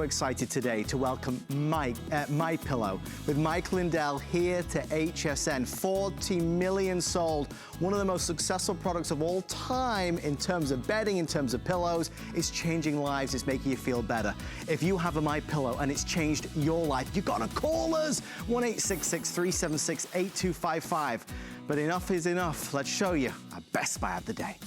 Excited today to welcome MyPillow with Mike Lindell here to HSN. 40 million sold. One of the most successful products of all time in terms of bedding, in terms of pillows. It's changing lives. It's making you feel better. If you have a MyPillow and it's changed your life, you gotta call us. 1-866-376-8255. But enough is enough. Let's show you our best buy of the day.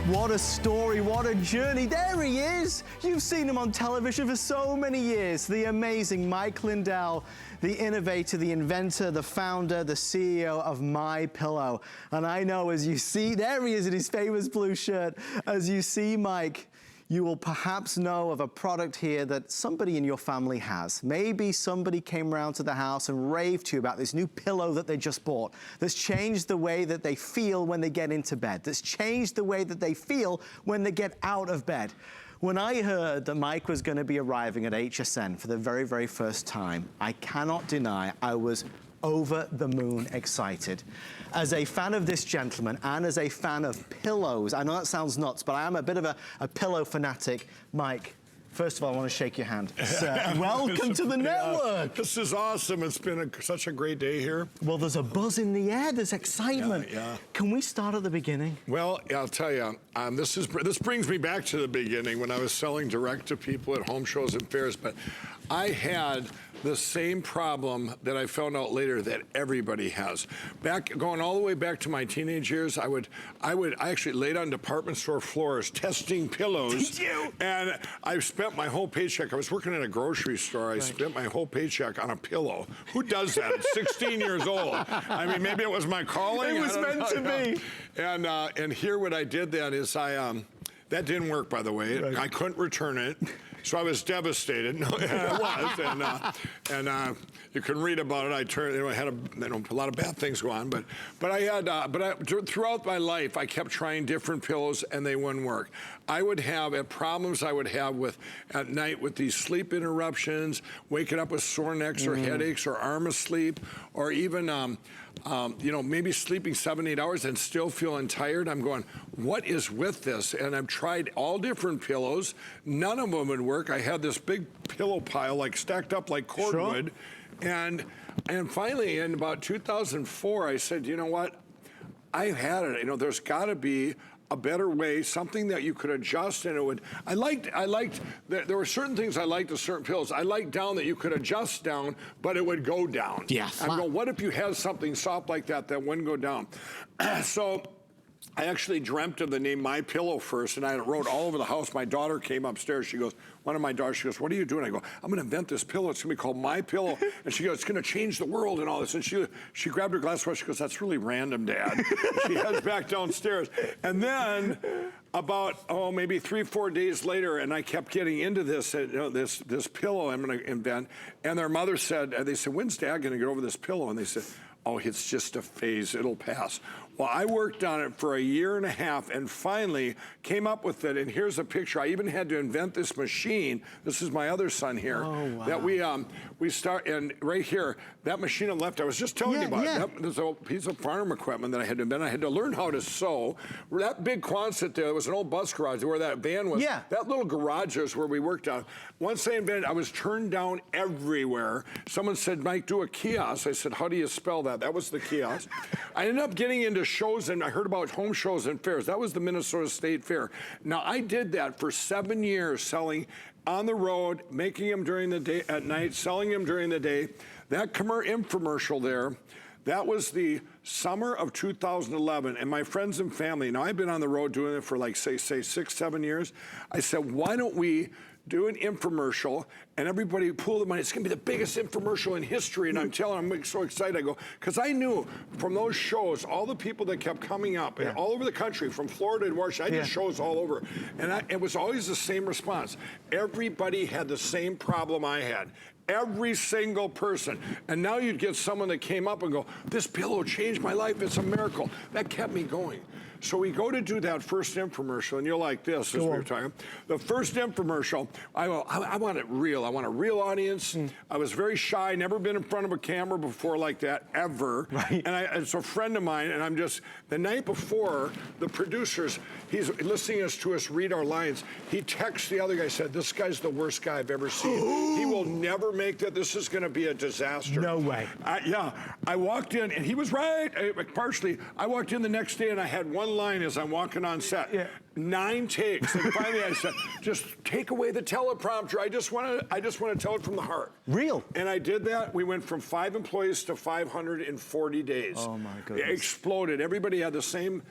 What a story, what a journey. There he is. You've seen him on television for so many years. The amazing Mike Lindell, the innovator, the inventor, the founder, the CEO of MyPillow. And I know as you see, there he is in his famous blue shirt. As you see Mike, you will perhaps know of a product here that somebody in your family has. Maybe somebody came around to the house and raved to you about this new pillow that they just bought, that's changed the way that they feel when they get into bed, that's changed the way that they feel when they get out of bed. When I heard that Mike was going to be arriving at HSN for the very, very first time, I cannot deny I was over the moon excited. As a fan of this gentleman and as a fan of pillows, I know that sounds nuts, but I am a bit of a pillow fanatic. Mike, first of all, I want to shake your hand. Sir, welcome to the network. This is awesome. It's been such a great day here. Well, there's a buzz in the air. There's excitement. Yeah. Can we start at the beginning? Well, I'll tell you, this brings me back to the beginning when I was selling direct to people at home shows and fairs, but I had the same problem that I found out later that everybody has. Going all the way back to my teenage years, I actually laid on department store floors testing pillows. Did you? And I spent my whole paycheck. I was working at a grocery store. I spent my whole paycheck on a pillow. Who does that? 16 years old. I mean, maybe it was my calling. It was meant to be. And here what I did then is that didn't work, by the way. Right. I couldn't return it. So I was devastated. No, it was, and you can read about it. I had a lot of bad things go on, but throughout my life, I kept trying different pillows, and they wouldn't work. I would have problems I would have at night with these sleep interruptions, waking up with sore necks or headaches or arm asleep, or even maybe sleeping 7-8 hours and still feeling tired. I'm going, what is with this? And I've tried all different pillows. None of them would work. I had this big pillow pile stacked up like cordwood. Sure. And finally in about 2004, I said, you know what? I've had it. There's got to be a better way, something that you could adjust, and it would. I liked there were certain things I liked with certain pillows. I liked down that you could adjust down, but it would go down. Yeah. I'm going, what if you had something soft like that wouldn't go down? So I actually dreamt of the name MyPillow first, and I wrote all over the house. My daughter came upstairs. She goes, one of my daughters, she goes, what are you doing? I go, I'm going to invent this pillow. It's going to be called MyPillow. And she goes, it's going to change the world and all this. And she grabbed her glass of water. She goes, that's really random, Dad. She heads back downstairs. And then about, maybe 3-4 days later, and I kept getting into this, this pillow I'm going to invent. And their mother said, they said, when's Dad going to get over this pillow? And they said, oh, it's just a phase, it'll pass. Well, I worked on it for 1.5 years and finally came up with it. And here's a picture. I even had to invent this machine. This is my other son here. Oh, wow. That we start, and right here, that machine on the left, I was just telling you about it. There's a piece of farm equipment that I had to invent. I had to learn how to sew. That big Quonset there was an old bus garage where that van was. Yeah. That little garage is where we worked on. Once I invented, I was turned down everywhere. Someone said, Mike, do a kiosk. I said, how do you spell that? That was the kiosk. I ended up getting into shows, and I heard about home shows and fairs. That was the Minnesota State Fair. Now, I did that for 7 years, selling on the road, making them during the day, at night, selling them during the day. That infomercial there, that was the summer of 2011, and my friends and family, now I've been on the road doing it for say 6-7 years. I said, why don't we do an infomercial, and everybody pool the money. It's gonna be the biggest infomercial in history, and I'm so excited. I go, because I knew from those shows, all the people that kept coming up, and all over the country, from Florida to Washington, I did shows all over, and it was always the same response. Everybody had the same problem I had. Every single person. And now you'd get someone that came up and go, this pillow changed my life, it's a miracle. That kept me going. So we go to do that first infomercial, and you're like this as we were talking. The first infomercial, I want it real. I want a real audience. I was very shy, never been in front of a camera before like that, ever. Right. And it's a friend of mine, and I'm just, the night before, the producers, he's listening to us read our lines. He texts the other guy, said, this guy's the worst guy I've ever seen. He will never make that. This is going to be a disaster. No way. Yeah. I walked in, and he was right, partially. I walked in the next day, and I had one line as I'm walking on set. Yeah. 9 takes. And finally I said, just take away the teleprompter. I just want to tell it from the heart. Real. And I did that. We went from 5 employees to 540 days. Oh my goodness. It exploded. Everybody had the same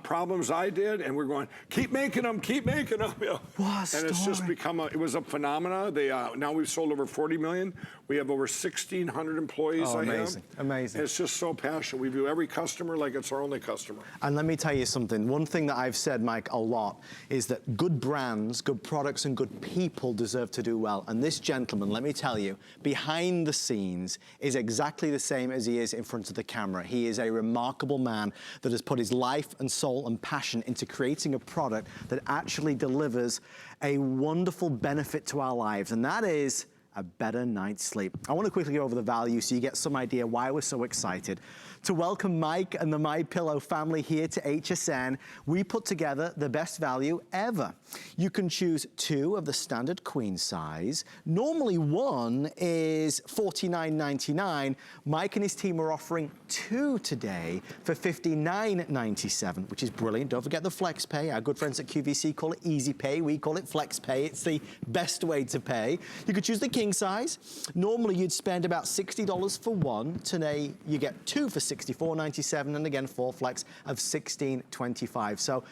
problems I did, and we're going, keep making them, keep making them. You know? What a and it's just become it was a phenomena. Now we've sold over 40 million. We have over 1,600 employees. Amazing, amazing. And it's just so passionate. We view every customer like it's our only customer. And let me tell you something. One thing that I've said, Mike, a lot is that good brands, good products, and good people deserve to do well. And this gentleman, let me tell you, behind the scenes is exactly the same as he is in front of the camera. He is a remarkable man that has put his life and soul and passion into creating a product that actually delivers a wonderful benefit to our lives, and that is a better night's sleep. I want to quickly go over the value so you get some idea why we're so excited to welcome Mike and the MyPillow family here to HSN. We put together the best value ever. You can choose 2 of the standard queen size. Normally one is $49.99. Mike and his team are offering 2 today for $59.97, which is brilliant. Don't forget the flex pay. Our good friends at QVC call it easy pay. We call it flex pay. It's the best way to pay. You could choose the king size. Normally you'd spend about $60 for one. Today you get 2 for $64.97, and again 4 flex of $16.25. So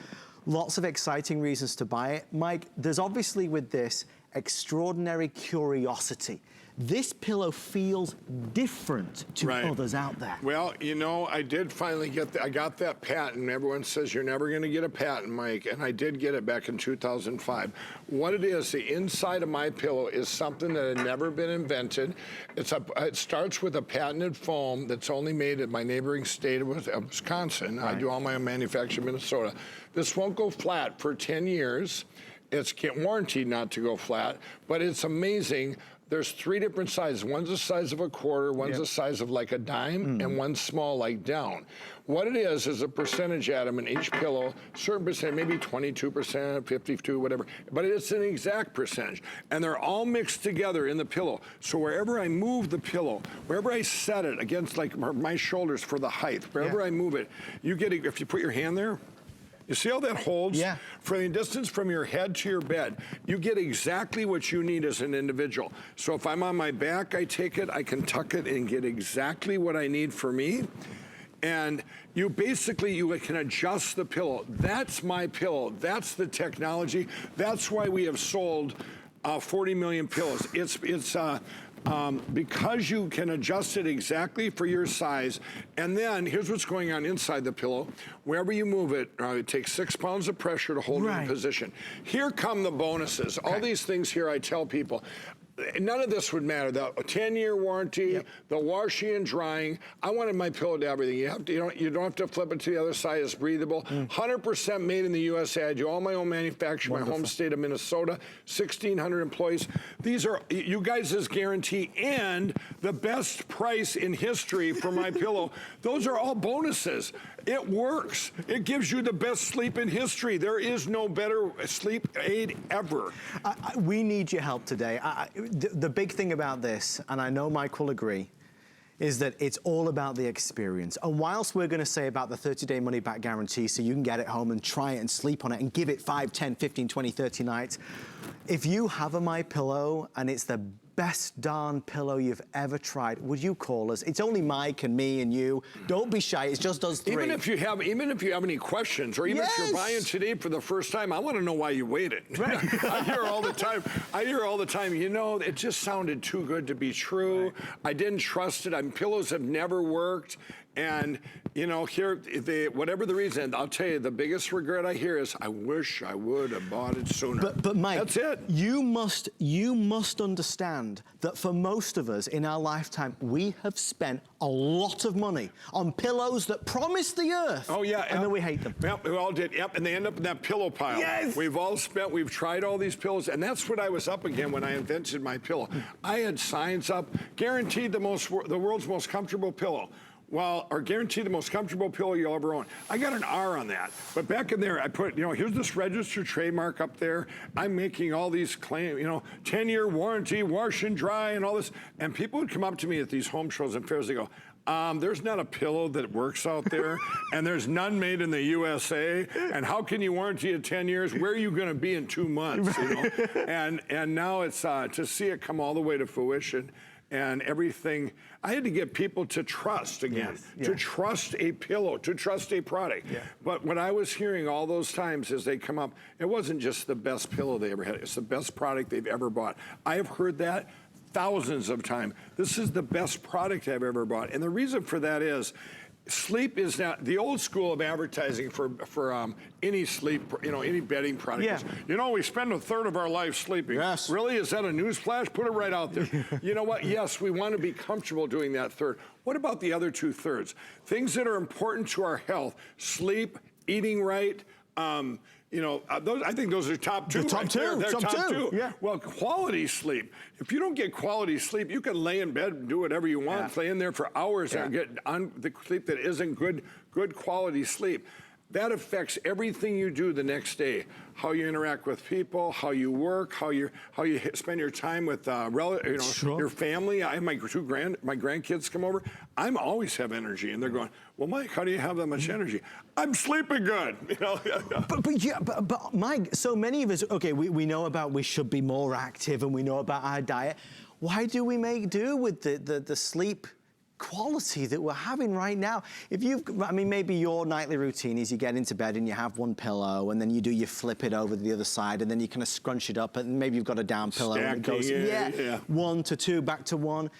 lots of exciting reasons to buy it. Mike, there's obviously with this extraordinary curiosity. This pillow feels different to others out there. Well, you know, I did finally I got that patent. Everyone says you're never going to get a patent, Mike, and I did get it back in 2005. What it is, the inside of MyPillow is something that had never been invented. It starts with a patented foam that's only made in my neighboring state of Wisconsin. I do all my own manufacturing in Minnesota. This won't go flat for 10 years. It's warranted not to go flat, but it's amazing. There's 3 different sizes. One's the size of a quarter, one's the size of like a dime, and one's small like down. What it is a percentage atom in each pillow, certain percent, maybe 22%, 52%, whatever, but it's an exact percentage. And they're all mixed together in the pillow. So wherever I move the pillow, wherever I set it against like my shoulders for the height, wherever I move it, you get it, if you put your hand there, you see how that holds? Yeah. For the distance from your head to your bed, you get exactly what you need as an individual. So if I'm on my back, I take it, I can tuck it and get exactly what I need for me. And you can adjust the pillow. That's MyPillow. That's the technology. That's why we have sold 40 million pillows. It's because you can adjust it exactly for your size. And then here's what's going on inside the pillow. Wherever you move it, it takes 6 pounds of pressure to hold it in position. Here come the bonuses. All these things here I tell people. None of this would matter. The 10-year warranty, the washing and drying. I wanted MyPillow to everything. You don't have to flip it to the other side. It's breathable. 100% made in the USA. I do all my own manufacturing. My home state of Minnesota. 1,600 employees. These are you guys' guarantee and the best price in history for MyPillow. Those are all bonuses. It works. It gives you the best sleep in history. There is no better sleep aid ever. We need your help today. The big thing about this, and I know Mike will agree, is that it's all about the experience. And whilst we're gonna say about the 30-day money-back guarantee so you can get it home and try it and sleep on it and give it 5, 10, 15, 20, 30 nights, if you have a MyPillow and it's the best darn pillow you've ever tried, would you call us? It's only Mike and me and you. Don't be shy, it's just us 3. Even if you have any questions, or even if you're buying today for the first time, I want to know why you waited. I hear all the time, you know, it just sounded too good to be true. I didn't trust it. Pillows have never worked. And, you know, here, whatever the reason, I'll tell you, the biggest regret I hear is, I wish I would have bought it sooner. But Mike, that's it. You must understand that for most of us in our lifetime, we have spent a lot of money on pillows that promise the earth. Oh, yeah. And then we hate them. Yep, we all did. Yep, and they end up in that pillow pile. Yes. We've tried all these pillows, and that's what I was up again when I invented MyPillow. I had signs up, guaranteed the world's most comfortable pillow. Well, or guaranteed the most comfortable pillow you'll ever own. I got an R on that. But back in there, I put, you know, here's this registered trademark up there. I'm making all these claims, you know, 10-year warranty, wash and dry, and all this. And people would come up to me at these home shows and fairs, they go, there's not a pillow that works out there, and there's none made in the USA, and how can you warranty it 10 years? Where are you gonna be in 2 months, you know? And now it's, to see it come all the way to fruition, and everything, I had to get people to trust again, to trust a pillow, to trust a product. Yeah. But what I was hearing all those times as they come up, it wasn't just the best pillow they ever had, it's the best product they've ever bought. I have heard that thousands of times. This is the best product I've ever bought. And the reason for that is, sleep is not the old school of advertising for any sleep, you know, any bedding product. Yeah. You know, we spend a third of our life sleeping. Yes. Really, is that a news flash? Put it right out there. You know what? Yes, we want to be comfortable doing that third. What about the other 2/3? Things that are important to our health: sleep, eating right. You know, I think those are top two. The top two. They're top two. Yeah. Well, quality sleep. If you don't get quality sleep, you can lay in bed and do whatever you want, lay in there for hours and get on the sleep that isn't good quality sleep. That affects everything you do the next day. How you interact with people, how you work, how you spend your time with your family. I have my grandkids come over. I'm always have energy, and they're going, "Well, Mike, how do you have that much energy?" I'm sleeping good. You know. But Mike, so many of us, okay, we know about we should be more active, and we know about our diet. Why do we make do with the sleep quality that we're having right now? I mean, maybe your nightly routine is you get into bed and you have one pillow, and then you flip it over to the other side, and then you kind of scrunch it up, and maybe you've got a down pillow. Stacking, and it goes, 1 to 2, back to 1.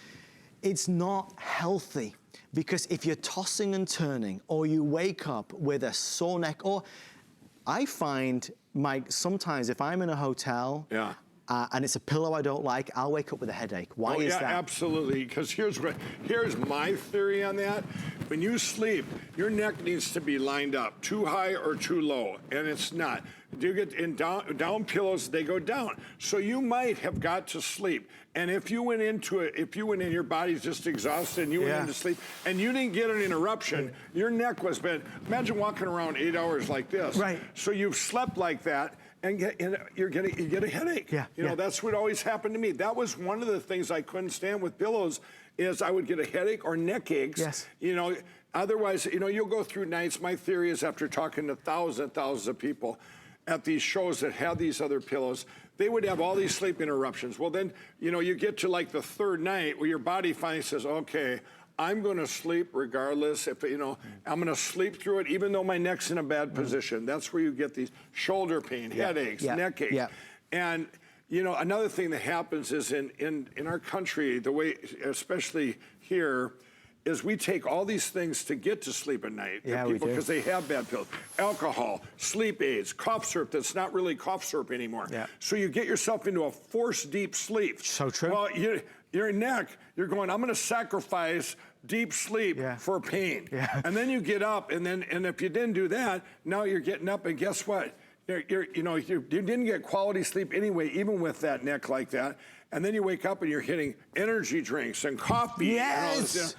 It's not healthy, because if you're tossing and turning, or you wake up with a sore neck, or I find, Mike, sometimes if I'm in a hotel, and it's a pillow I don't like, I'll wake up with a headache. Why is that? Absolutely, because here's my theory on that. When you sleep, your neck needs to be lined up, too high or too low, and it's not. You get in down pillows, they go down. So you might have got to sleep. And if you went into it, your body's just exhausted, and you went into sleep, and you didn't get an interruption, your neck was bent. Imagine walking around 8 hours like this. Right. So you've slept like that, and you get a headache. You know, that's what always happened to me. That was one of the things I couldn't stand with pillows, is I would get a headache or neck aches. Yes. You know, otherwise, you know, you'll go through nights. My theory is, after talking to thousands of people at these shows that had these other pillows, they would have all these sleep interruptions. Well, then, you know, you get to like the third night where your body finally says, okay, I'm going to sleep regardless. If, you know, I'm going to sleep through it, even though my neck's in a bad position. That's where you get these shoulder pain, headaches, neck aches. And, you know, another thing that happens is in our country, the way, especially here, is we take all these things to get to sleep at night. Yeah, people, because they have bad pills. Alcohol, sleep aids, cough syrup that's not really cough syrup anymore. Yeah. So you get yourself into a forced deep sleep. So true. Well, your neck, you're going, I'm going to sacrifice deep sleep for pain. And then you get up, and if you didn't do that, now you're getting up, and guess what? You didn't get quality sleep anyway, even with that neck like that. And then you wake up and you're hitting energy drinks and coffee. Yes. And all this,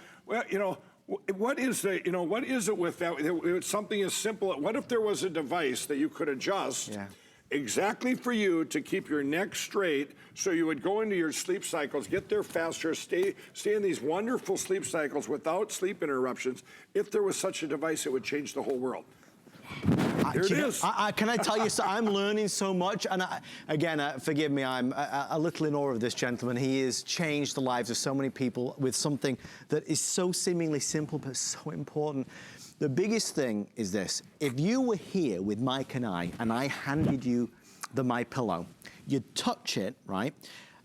you know. Well, you know, what is it with that? It's something as simple. What if there was a device that you could adjust exactly for you to keep your neck straight, so you would go into your sleep cycles, get there faster, stay in these wonderful sleep cycles without sleep interruptions? If there was such a device, it would change the whole world. There it is. Can I tell you, I'm learning so much, and again, forgive me, I'm a little in awe of this gentleman. He has changed the lives of so many people with something that is so seemingly simple, but so important. The biggest thing is this: if you were here with Mike and I handed you the MyPillow, you'd touch it, right?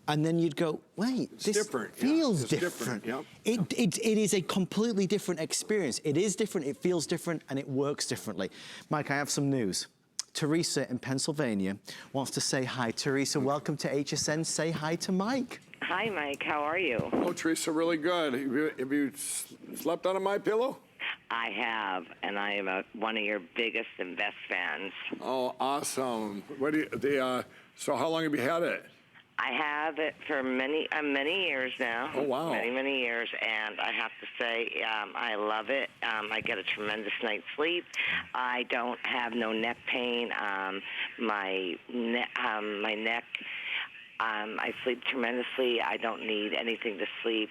And then you'd go, wait, It's this different. feels It's different. Yep. It is a completely different experience. It is different, it feels different, and it works differently. Mike, I have some news. Teresa in Pennsylvania wants to say hi. Teresa, welcome to HSN. Say hi to Mike. Hi, Mike. How are you? Oh, Teresa, really good. Have you slept on a MyPillow? I have, and I am one of your biggest and best fans. Oh, awesome. What do you, so how long have you had it? I have it for many years now. Oh, wow. Many years, and I have to say, I love it. I get a tremendous night's sleep. I don't have no neck pain. My neck, I sleep tremendously. I don't need anything to sleep,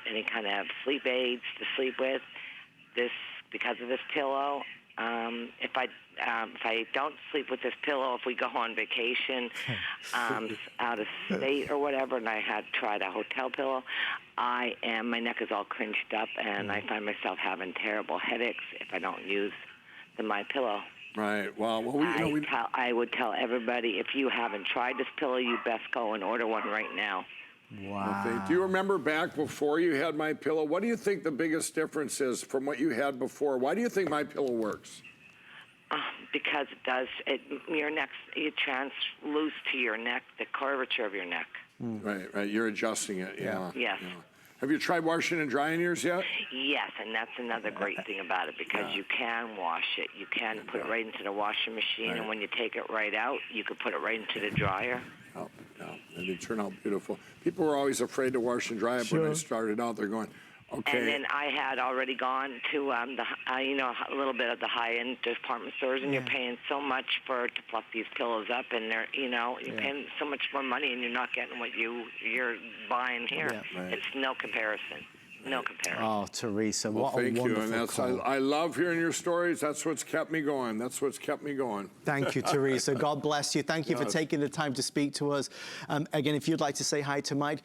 any kind of sleep aids to sleep with. Because of this pillow, if I don't sleep with this pillow, if we go on vacation out of state or whatever, and I had tried a hotel pillow, my neck is all crinched up, and I find myself having terrible headaches if I don't use the MyPillow. Right. Well, I would tell everybody, if you haven't tried this pillow, you best go and order one right now. Wow. Okay. Do you remember back before you had MyPillow? What do you think the biggest difference is from what you had before? Why do you think MyPillow works? Because it does. Your neck, you transluce to your neck, the curvature of your neck. Right. You're adjusting it. Yeah. Yes. Yeah. Have you tried washing and drying yours yet? Yes, and that's another great thing about it, because you can wash it. You can put it right into the washing machine, and when you take it right out, you could put it right into the dryer. Oh, and they turn out beautiful. People were always afraid to wash and dry it when they started out. They're going, okay. And then I had already gone to a little bit of the high-end department stores, and you're paying so much to fluff these pillows up, and they're you're paying so much more money, and you're not getting what you're buying here. Yeah, right. It's no comparison. No comparison. Oh, Teresa, Well, what a thank you. wonderful And call. I love hearing your stories. That's what's kept me going. Thank you, Teresa. God bless you. Thank you for taking the time to speak to us. Again, if you'd like to say hi to Mike,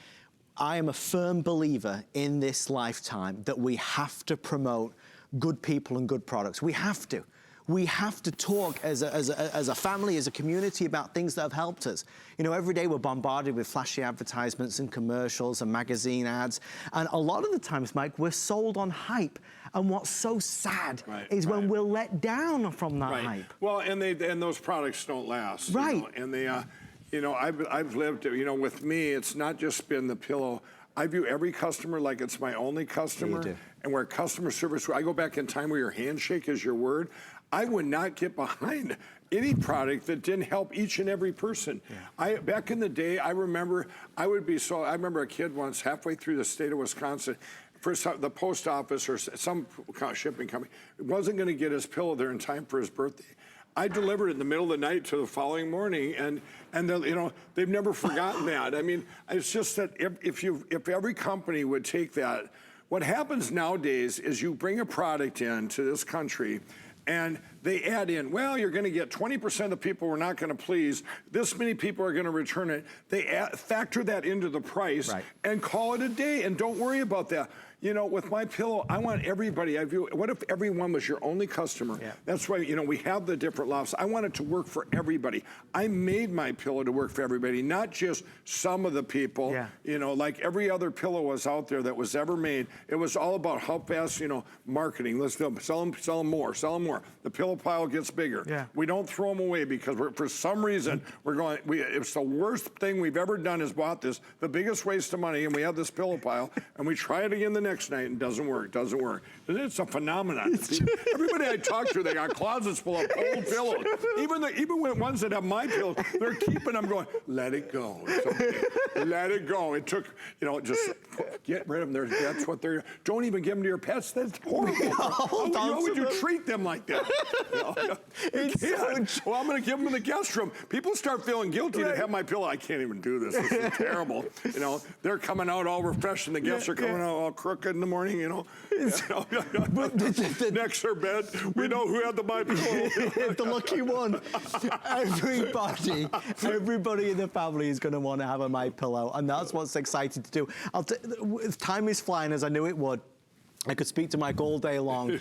I am a firm believer in this lifetime that we have to promote good people and good products. We have to. We have to talk as a family, as a community, about things that have helped us. You know, every day we're bombarded with flashy advertisements and commercials and magazine ads. And a lot of the times, Mike, we're sold on hype. And what's so sad is when we're let down from that hype. Well, and those products don't last. Right. You know, and they, I've lived, with me, it's not just been the pillow. I view every customer like it's my only customer. You do. And where customer service, I go back in time where your handshake is your word. I would not get behind any product that didn't help each and every person. Yeah. Back in the day, I remember a kid once halfway through the state of Wisconsin, for the post office or some shipping company, wasn't going to get his pillow there in time for his birthday. I delivered it in the middle of the night to the following morning, and they've never forgotten that. I mean, it's just that if every company would take that, what happens nowadays is you bring a product into this country, and they add in, well, you're going to get 20% of the people we're not going to please. This many people are going to return it. They factor that into the price and call it a day, and don't worry about that. You know, with MyPillow, I want everybody. What if everyone was your only customer? Yeah. That's why, we have the different lofts. I want it to work for everybody. I made MyPillow to work for everybody, not just some of the people. Yeah. Like every other pillow was out there that was ever made. It was all about how fast, marketing. Let's sell them more. The pillow pile gets bigger. Yeah. We don't throw them away because for some reason it's the worst thing we've ever done is bought this, the biggest waste of money, and we have this pillow pile, and we try it again the next night and doesn't work. It's a phenomenon. Everybody I talk to, they got closets full of old pillows. Even when ones that have MyPillow, they're keeping them going, let it go. It's okay. Let it go. It took, just get rid of them. That's what they're, don't even give them to your pets. That's horrible. How would you treat them like that? Well, I'm going to give them in the guest room. People start feeling guilty to have MyPillow. I can't even do this. This is terrible. They're coming out all refreshed and the guests are coming out all crooked in the morning, But next to her bed, we know who had the MyPillow. The lucky one. Everybody in the family is going to want to have a MyPillow, and that's what's exciting to do. Time is flying, as I knew it would. I could speak to Mike all day long.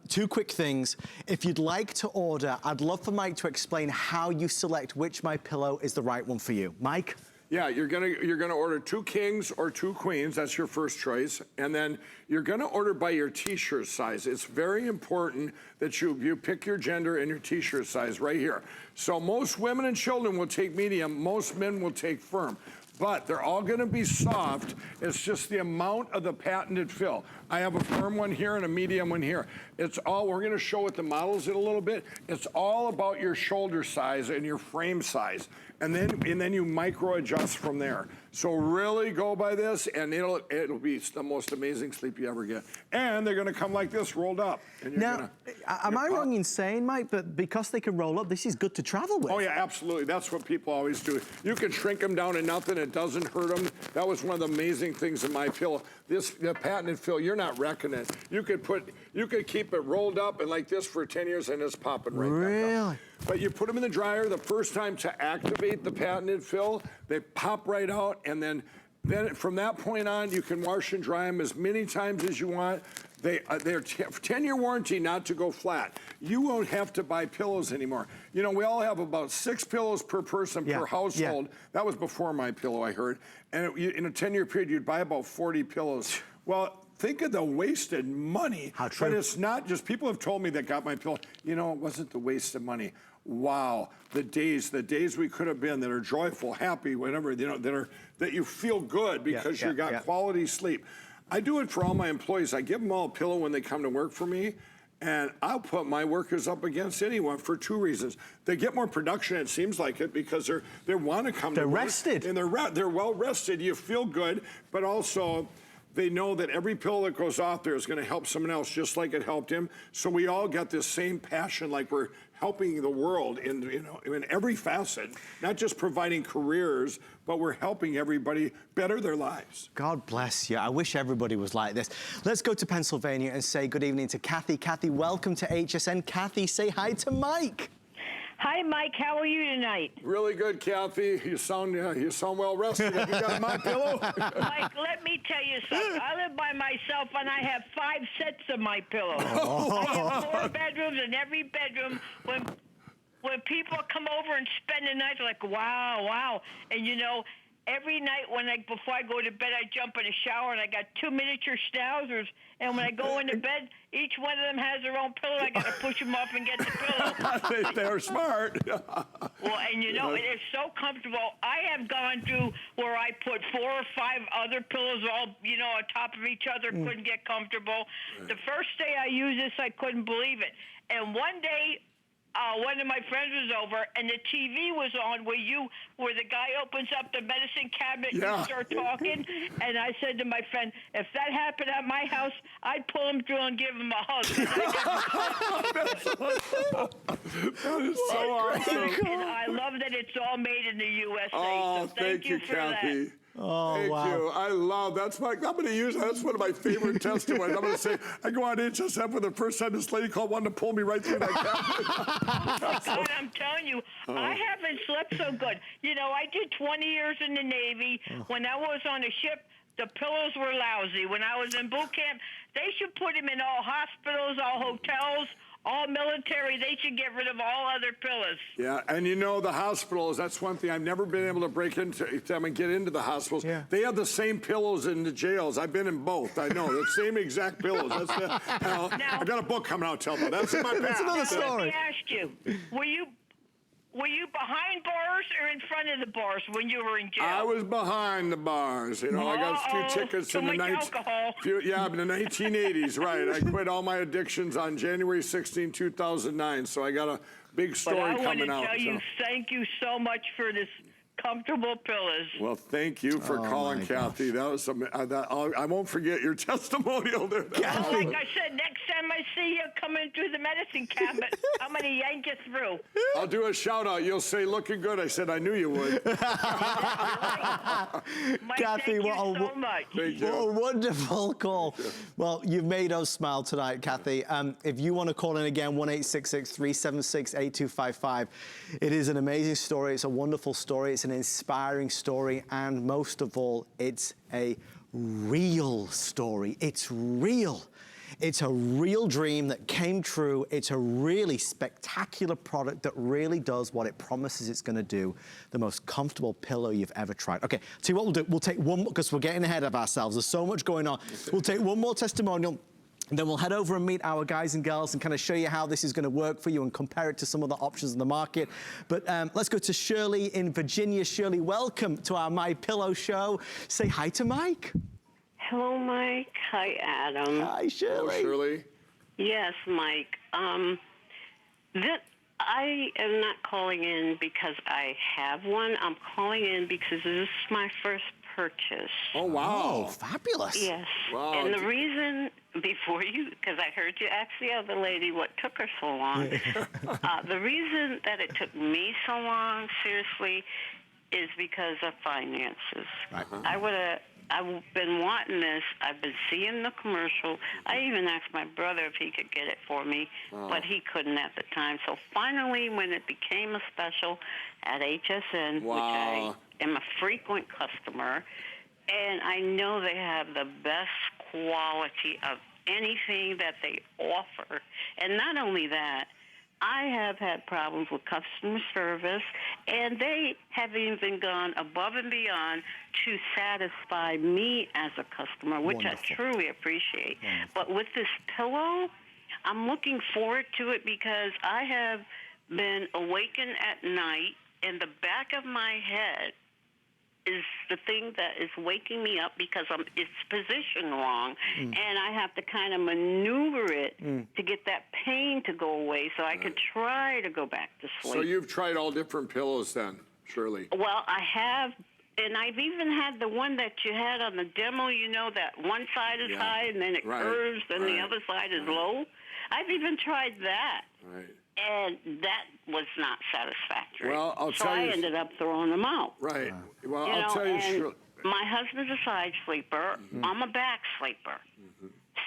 Two quick things. If you'd like to order, I'd love for Mike to explain how you select which MyPillow is the right one for you. Mike? Yeah, you're gonna order 2 kings or 2 queens. That's your first choice, and then you're gonna order by your t-shirt size. It's very important that you pick your gender and your t-shirt size right here. So most women and children will take medium. Most men will take firm. But they're all gonna be soft. It's just the amount of the patented fill. I have a firm one here and a medium one here. It's all, we're gonna show with the models in a little bit. It's all about your shoulder size and your frame size. And then you micro adjust from there. So really go by this, and it'll be the most amazing sleep you ever get. And they're gonna come like this, rolled up. And you're Now, am I wrong in saying, Mike, but because they can roll up, this is good to travel with? Oh yeah, absolutely. That's what people always do. You can shrink them down to nothing. It doesn't hurt them. That was one of the amazing things in MyPillow. The patented fill, you're not wrecking it. You could keep it rolled up and like this for 10 years, and it's popping right back up. Really? But you put them in the dryer the first time to activate the patented fill, they pop right out, and then from that point on, you can wash and dry them as many times as you want. They're 10-year warranty not to go flat. You won't have to buy pillows anymore. You know, we all have about 6 pillows per person per household. Yeah. That was before MyPillow, I heard. And in a 10-year period, you'd buy about 40 pillows. Well, think of the wasted money. How true. But it's not just, people have told me that got MyPillow, you know, it wasn't the waste of money. Wow, the days we could have been that are joyful, happy, whatever, you know, that you feel good because you got quality sleep. I do it for all my employees. I give them all a pillow when they come to work for me, and I'll put my workers up against anyone for 2 reasons. They get more production, it seems like it, because they want to come to work. They're rested. And they're well rested. You feel good, but also they know that every pillow that goes out there is going to help someone else just like it helped him. So we all got this same passion, like we're helping the world in every facet, not just providing careers, but we're helping everybody better their lives. God bless you. I wish everybody was like this. Let's go to Pennsylvania and say good evening to Kathy. Kathy, welcome to HSN. Kathy, say hi to Mike. Hi, Mike. How are you tonight? Really good, Kathy. You sound well rested. Have you got MyPillow? Mike, let me tell you something. I live by myself, and I have 5 sets of MyPillow. I have 4 bedrooms, and every bedroom, when people come over and spend the night, they're like, wow, wow. And, you know, every night before I go to bed, I jump in a shower, and I got 2 miniature schnauzers. And when I go into bed, each one of them has their own pillow. I got to push them off and get the pillow. They're smart. Well, and you know, it is so comfortable. I have gone through where I put 4 or 5 other pillows all, you know, on top of each other, couldn't get comfortable. The first day I used this, I couldn't believe it. And one day, one of my friends was over, and the TV was on where the guy opens up the medicine cabinet and you start talking. And I said to my friend, if that happened at my house, I'd pull him through and give him a hug. That is so awesome. And I love that it's all made in the USA. Oh, so thank you for Kathy. that. Oh, Thank you. I love that's I'm going to use that's one of my favorite testimonies. I'm going to say I go on HSN for the first time. This lady called, wanted to pull me right through that cabinet. God, I'm telling you, I haven't slept so good. You know, I did 20 years in the Navy. When I was on a ship, the pillows were lousy. When I was in boot camp, they should put them in all hospitals, all hotels, all military. They should get rid of all other pillows. Yeah, and you know, the hospitals, that's one thing. I've never been able to break into them and get into the hospitals. Yeah. They have the same pillows in the jails. I've been in both. I know, the same exact pillows. That's now, I got a book coming out, tell me. That's in my past. That's another story. Let me ask you, were you behind bars or in front of the bars when you were in jail? I was behind the bars. You know, I got a few tickets in the alcohol. In the 1980s, right. I quit all my addictions on January 16, 2009. So I got a big story coming out. I want to tell you, thank you so much for this comfortable pillows. Well, thank you for calling, Kathy. That was I won't forget your testimonial there. Well, like I said, next time I see you coming through the medicine cabinet, I'm going to yank you through. I'll do a shout out. You'll say, looking good. I said, I knew you would. Mike, Kathy, thank you so much. Thank you. What a wonderful call. Well, you've made us smile tonight, Kathy. If you want to call in again, 1-866-376-8255. It is an amazing story. It's a wonderful story. It's an inspiring story. And most of all, it's a real story. It's real. It's a real dream that came true. It's a really spectacular product that really does what it promises it's gonna do. The most comfortable pillow you've ever tried. Okay, tell you what we'll do. We'll take one, because we're getting ahead of ourselves. There's so much going on. We'll take one more testimonial. And then we'll head over and meet our guys and girls and kind of show you how this is going to work for you and compare it to some of the options in the market. But let's go to Shirley in Virginia. Shirley, welcome to our MyPillow show. Say hi to Mike. Hello, Mike. Hi, Adam. Hi, Shirley. Hello, Shirley. Yes, Mike. I am not calling in because I have one. I'm calling in because this is my first purchase. Oh, wow. Oh, fabulous. Yes. Wow. And the reason, before you, because I heard you ask the other lady what took her so long, the reason that it took me so long, seriously, is because of finances. I've been wanting this. I've been seeing the commercial. I even asked my brother if he could get it for me, but he couldn't at the time. So finally, when it became a special at HSN, which I am a frequent customer, and I know they have the best quality of anything that they offer. And not only that, I have had problems with customer service, and they have even gone above and beyond to satisfy me as a customer, which Wonderful. I truly appreciate. Wonderful. But with this pillow, I'm looking forward to it because I have been awakened at night, and the back of my head is the thing that is waking me up because it's positioned wrong, and I have to kind of maneuver it to get that pain to go away so I could try to go back to sleep. So you've tried all different pillows then, Shirley? Well, I have, and I've even had the one that you had on the demo, you know, that one side is high and then it curves and the other side is low. I've even tried that. Right. And that was not satisfactory. Well, I'll tell you. So I ended up throwing them out. Right. Well, You I'll know, tell you, and Shirley. my husband's a side sleeper. I'm a back sleeper.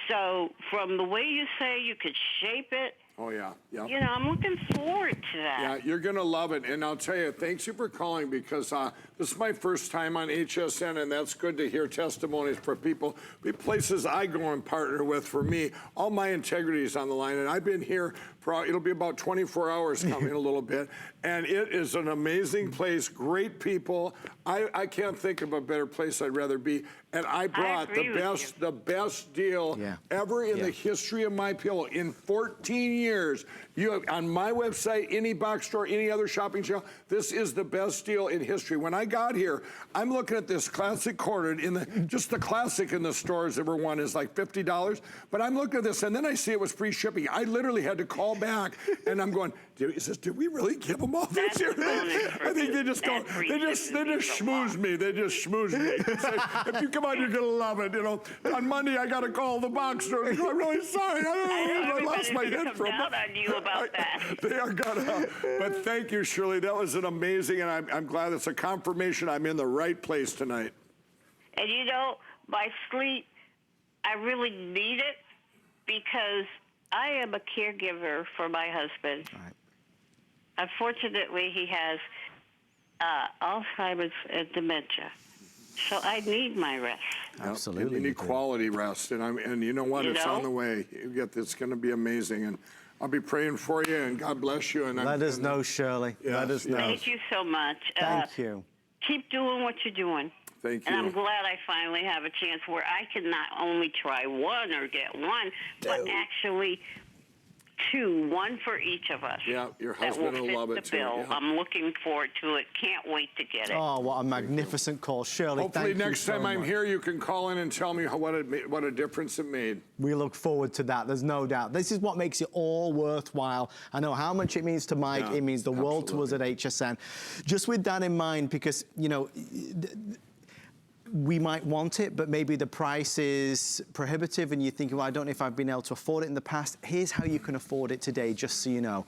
So from the way you say you could shape it, Oh, yeah. Yep. you know, I'm looking forward to that. Yeah, you're going to love it. And I'll tell you, thanks you for calling because this is my first time on HSN, and that's good to hear testimonies for people, places I go and partner with. For me, all my integrity is on the line, and I've been here for, it'll be about 24 hours coming a little bit, and it is an amazing place, great people. I can't think of a better place I'd rather be. And I brought the best deal ever in the history of MyPillow. In 14 years, you have, on my website, any box store, any other shopping channel, this is the best deal in history. When I got here, I'm looking at this classic corded in the, just the classic in the stores, everyone is like $50. But I'm looking at this, and then I see it was free shipping. I literally had to call back, and I'm going, did we really give them all this here? I think they just go, they just schmooze me. They just schmooze me. Say, if you come on, you're gonna love it. You know, on Monday I got to call the box store. I'm really sorry. I lost my head from down on you about that. They are gonna. But thank you, Shirley. That was an amazing, and I'm glad it's a confirmation I'm in the right place tonight. And you know, my sleep, I really need it because I am a caregiver for my husband. Right. Unfortunately, he has Alzheimer's and dementia. So I need my rest. Absolutely. You need quality rest, and you know what? It's on the way. You get this. It's going to be amazing, and I'll be praying for you, and God bless you. And let us know, Shirley. Let us know. Thank you so much. Thank you. Keep doing what you're doing. Thank you. And I'm glad I finally have a chance where I can not only try one or get one, but actually two, one for each of us. Yeah, your husband will love it too. Yeah. I'm looking forward to it. Can't wait to get it. Oh, what a magnificent call. Shirley, hopefully thank you next time I'm here, you can call in and tell me what a difference it made. We look forward to that. There's no doubt. This is what makes it all worthwhile. I know how much it means to Mike. It means the world to us at HSN. Just with that in mind, because, you know, we might want it, but maybe the price is prohibitive and you're thinking, well, I don't know if I've been able to afford it in the past. Here's how you can afford it today, just so you know.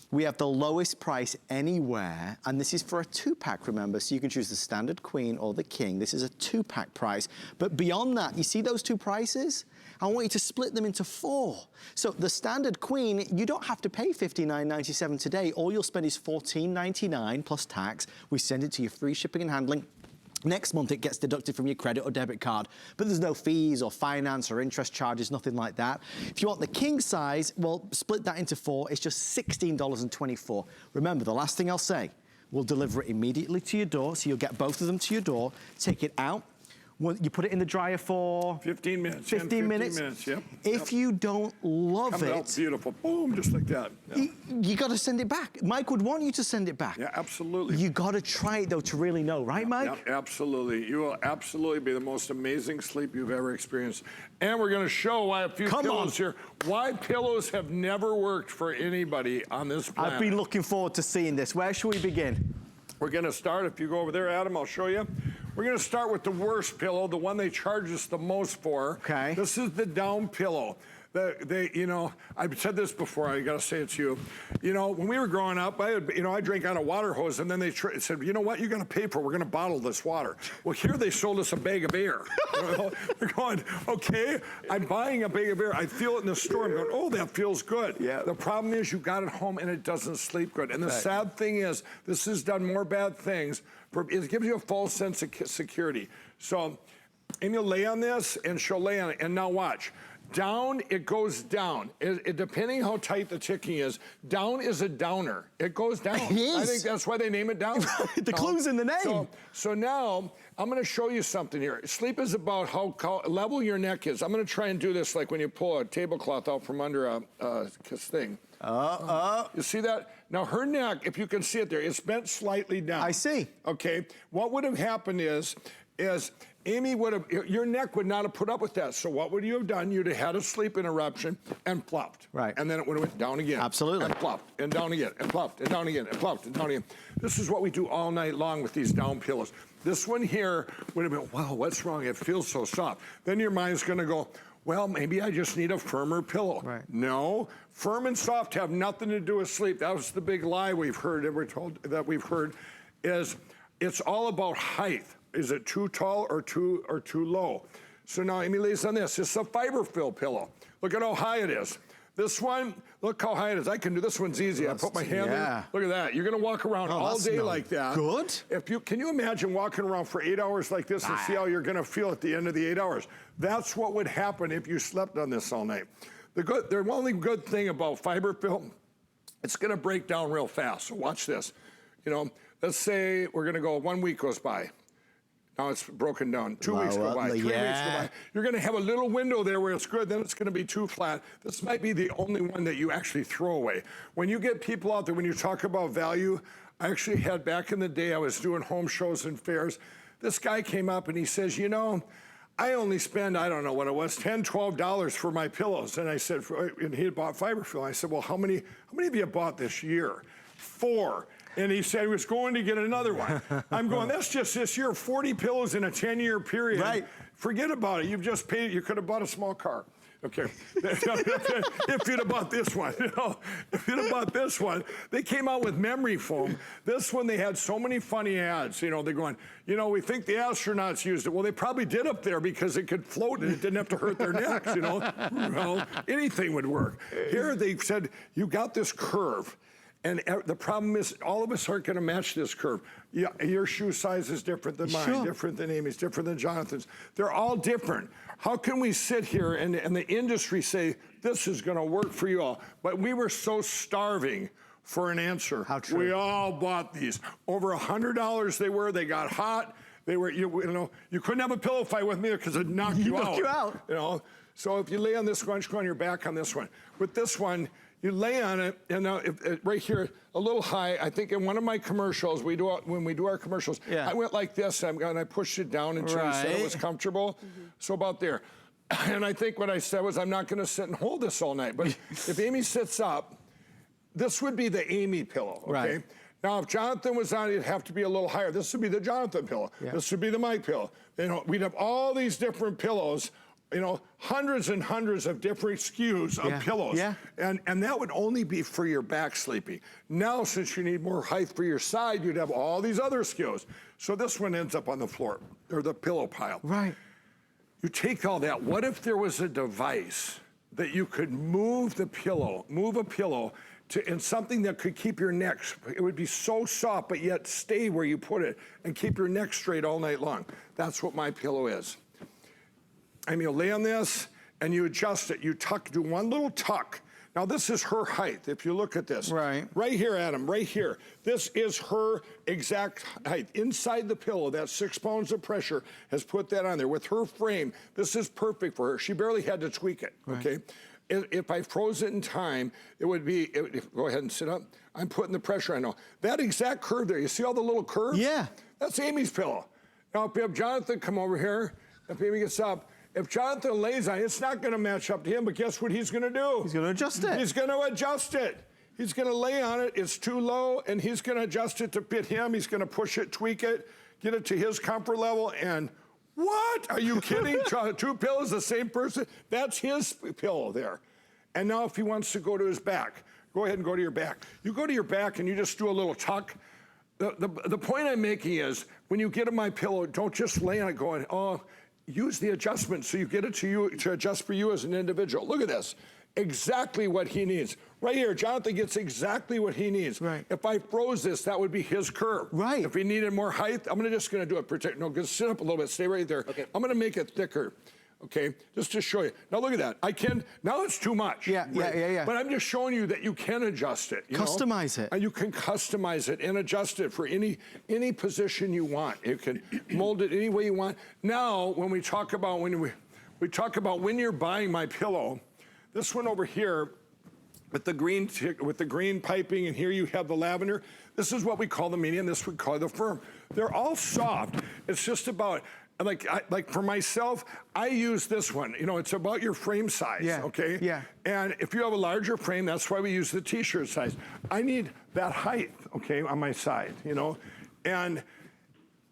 We have the lowest price anywhere, and this is for a 2-pack, remember, so you can choose the standard queen or the king. This is a 2-pack price. But beyond that, you see those two prices? I want you to split them into 4. So the standard queen, you don't have to pay $59.97 today. All you'll spend is $14.99 plus tax. We send it to you free shipping and handling. Next month, it gets deducted from your credit or debit card, but there's no fees or finance or interest charges, nothing like that. If you want the king size, well, split that into 4. It's just $16.24. Remember, the last thing I'll say, we'll deliver it immediately to your door, so you'll get both of them to your door, take it out. You put it in the dryer for 15 minutes. 15 minutes. Yep. If you don't love Comes it, out beautiful. Boom, just like that. Yeah. you got to send it back. Mike would want you to send it back. Yeah, absolutely. You got to try it though to really know, right, Mike? Yeah, absolutely. You will absolutely be the most amazing sleep you've ever experienced. And we're going to show why a few pillows here, why pillows have never worked for anybody on this planet. I've been looking forward to seeing this. Where should we begin? We're going to start, if you go over there, Adam, I'll show you. We're going to start with the worst pillow, the one they charge us the most for. Okay. This is the down pillow. You know, I've said this before, I got to say it to you. You know, when we were growing up, I drank out of water hose, and then they said, you know what, you're going to pay for it. We're going to bottle this water. Well, here they sold us a bag of air. You know, we're going, okay, I'm buying a bag of air. I feel it in the store. I'm going, oh, that feels good. Yeah. The problem is you got it home, and it doesn't sleep good. And the sad thing is, this has done more bad things. It gives you a false sense of security. So, Amy will lay on this, and she'll lay on it. And now watch. Down, it goes down. Depending how tight the ticking is, down is a downer. It goes down. It is. I think that's why they name it down. The clue's in the name. So now, I'm going to show you something here. Sleep is about how level your neck is. I'm going to try and do this like when you pull a tablecloth out from under a thing. You see that? Now, her neck, if you can see it there, it's bent slightly down. I see. Okay. What would have happened is Amy would have, your neck would not have put up with that. So what would you have done? You'd have had a sleep interruption and plopped. Right. And then it would have went down again. Absolutely. And plopped, and down again, and plopped, and down again, and plopped, and down again. This is what we do all night long with these down pillows. This one here would have been, wow, what's wrong? It feels so soft. Then your mind's going to go, well, maybe I just need a firmer pillow. Right. No, firm and soft have nothing to do with sleep. That was the big lie we've heard, is it's all about height. Is it too tall or too low? So now Amy lays on this. It's a fiber-filled pillow. Look at how high it is. This one, look how high it is. I can do this one's easy. I put my hand in. Look at that. You're gonna walk around all day like that. Good. Can you imagine walking around for 8 hours like this and see how you're gonna feel at the end of the 8 hours? That's what would happen if you slept on this all night. The only good thing about fiber-filled, it's gonna break down real fast. So watch this. You know, let's say we're gonna go 1 week goes by. Now it's broken down. 2 weeks go by, 3 weeks go by. You're going to have a little window there where it's good, then it's going to be too flat. This might be the only one that you actually throw away. When you get people out there, when you talk about value, I actually had back in the day, I was doing home shows and fairs. This guy came up and he says, you know, I only spend, I don't know what it was, $10, $12 for my pillows. And I said, and he had bought fiberfill. I said, well, how many have you bought this year? 4. And he said he was going to get another one. I'm going, that's just this year, 40 pillows in a 10-year period. Right. Forget about it. You've just paid, you could have bought a small car. Okay, if you'd have bought this one, you know, if you'd have bought this one, they came out with memory foam. This one, they had so many funny ads, you know, they're going, you know, we think the astronauts used it. Well, they probably did up there because it could float and it didn't have to hurt their necks, you know. Well, anything would work. Here they said, you got this curve. And the problem is, all of us aren't going to match this curve. Your shoe size is different than mine, different than Amy's, different than Jonathan's. They're all different. How can we sit here and the industry say, this is going to work for you all? But we were so starving for an answer. How true. We all bought these. Over $100 they were. They got hot. They were, you know, you couldn't have a pillow fight with me because it'd knock you out. You know. So if you lay on this one, just go on your back on this one. With this one, you lay on it, and now right here, a little high. I think in one of my commercials, when we do our commercials, I went like this, and I pushed it down until you said it was comfortable. So about there. And I think what I said was, I'm not going to sit and hold this all night. But if Amy sits up, this would be the Amy pillow, okay? Right. Now, if Jonathan was on, it'd have to be a little higher. This would be the Jonathan pillow. This would be the MyPillow. You know, we'd have all these different pillows. You know, hundreds and hundreds of different SKUs of pillows. And that would only be for your back sleeping. Now, since you need more height for your side, you'd have all these other SKUs. So this one ends up on the floor, or the pillow pile. Right. You take all that. What if there was a device that you could move a pillow, and something that could keep your neck, it would be so soft, but yet stay where you put it and keep your neck straight all night long. That's what MyPillow is. I mean, you lay on this and you adjust it. You tuck, do one little tuck. Now, this is her height, if you look at this. Right. Right here, Adam, right here. This is her exact height. Inside the pillow, that 6 pounds of pressure has put that on there. With her frame, this is perfect for her. She barely had to tweak it, okay? If I froze it in time, it would be, go ahead and sit up. I'm putting the pressure on now. That exact curve there, you see all the little curves? Yeah. That's Amy's pillow. Now, if we have Jonathan come over here, if Amy gets up, if Jonathan lays on it, it's not going to match up to him, but guess what he's going to do? He's going to adjust it. He's going to adjust it. He's going to lay on it. It's too low, and he's going to adjust it to fit him. He's going to push it, tweak it, get it to his comfort level, and what? Are you kidding? 2 pillows, the same person? That's his pillow there. And now if he wants to go to his back, go ahead and go to your back. You go to your back, and you just do a little tuck. The point I'm making is, when you get a MyPillow, don't just lay on it going, oh, use the adjustment so you get it to you to adjust for you as an individual. Look at this. Exactly what he needs. Right here, Jonathan gets exactly what he needs. Right. If I froze this, that would be his curve. Right. If he needed more height, I'm just gonna do it. No, just sit up a little bit, stay right there. Okay. I'm gonna make it thicker. Okay, just to show you. Now look at that. Now it's too much. Yeah. But I'm just showing you that you can adjust it. Customize it. And you can customize it and adjust it for any position you want. You can mold it any way you want. Now, when we talk about when you're buying MyPillow, this one over here with the green piping, and here you have the lavender. This is what we call the medium. This we call the firm. They're all soft. It's just about. Like for myself, I use this one. You know, it's about your frame size, okay? Yeah. And if you have a larger frame, that's why we use the t-shirt size. I need that height, okay, on my side, you know? And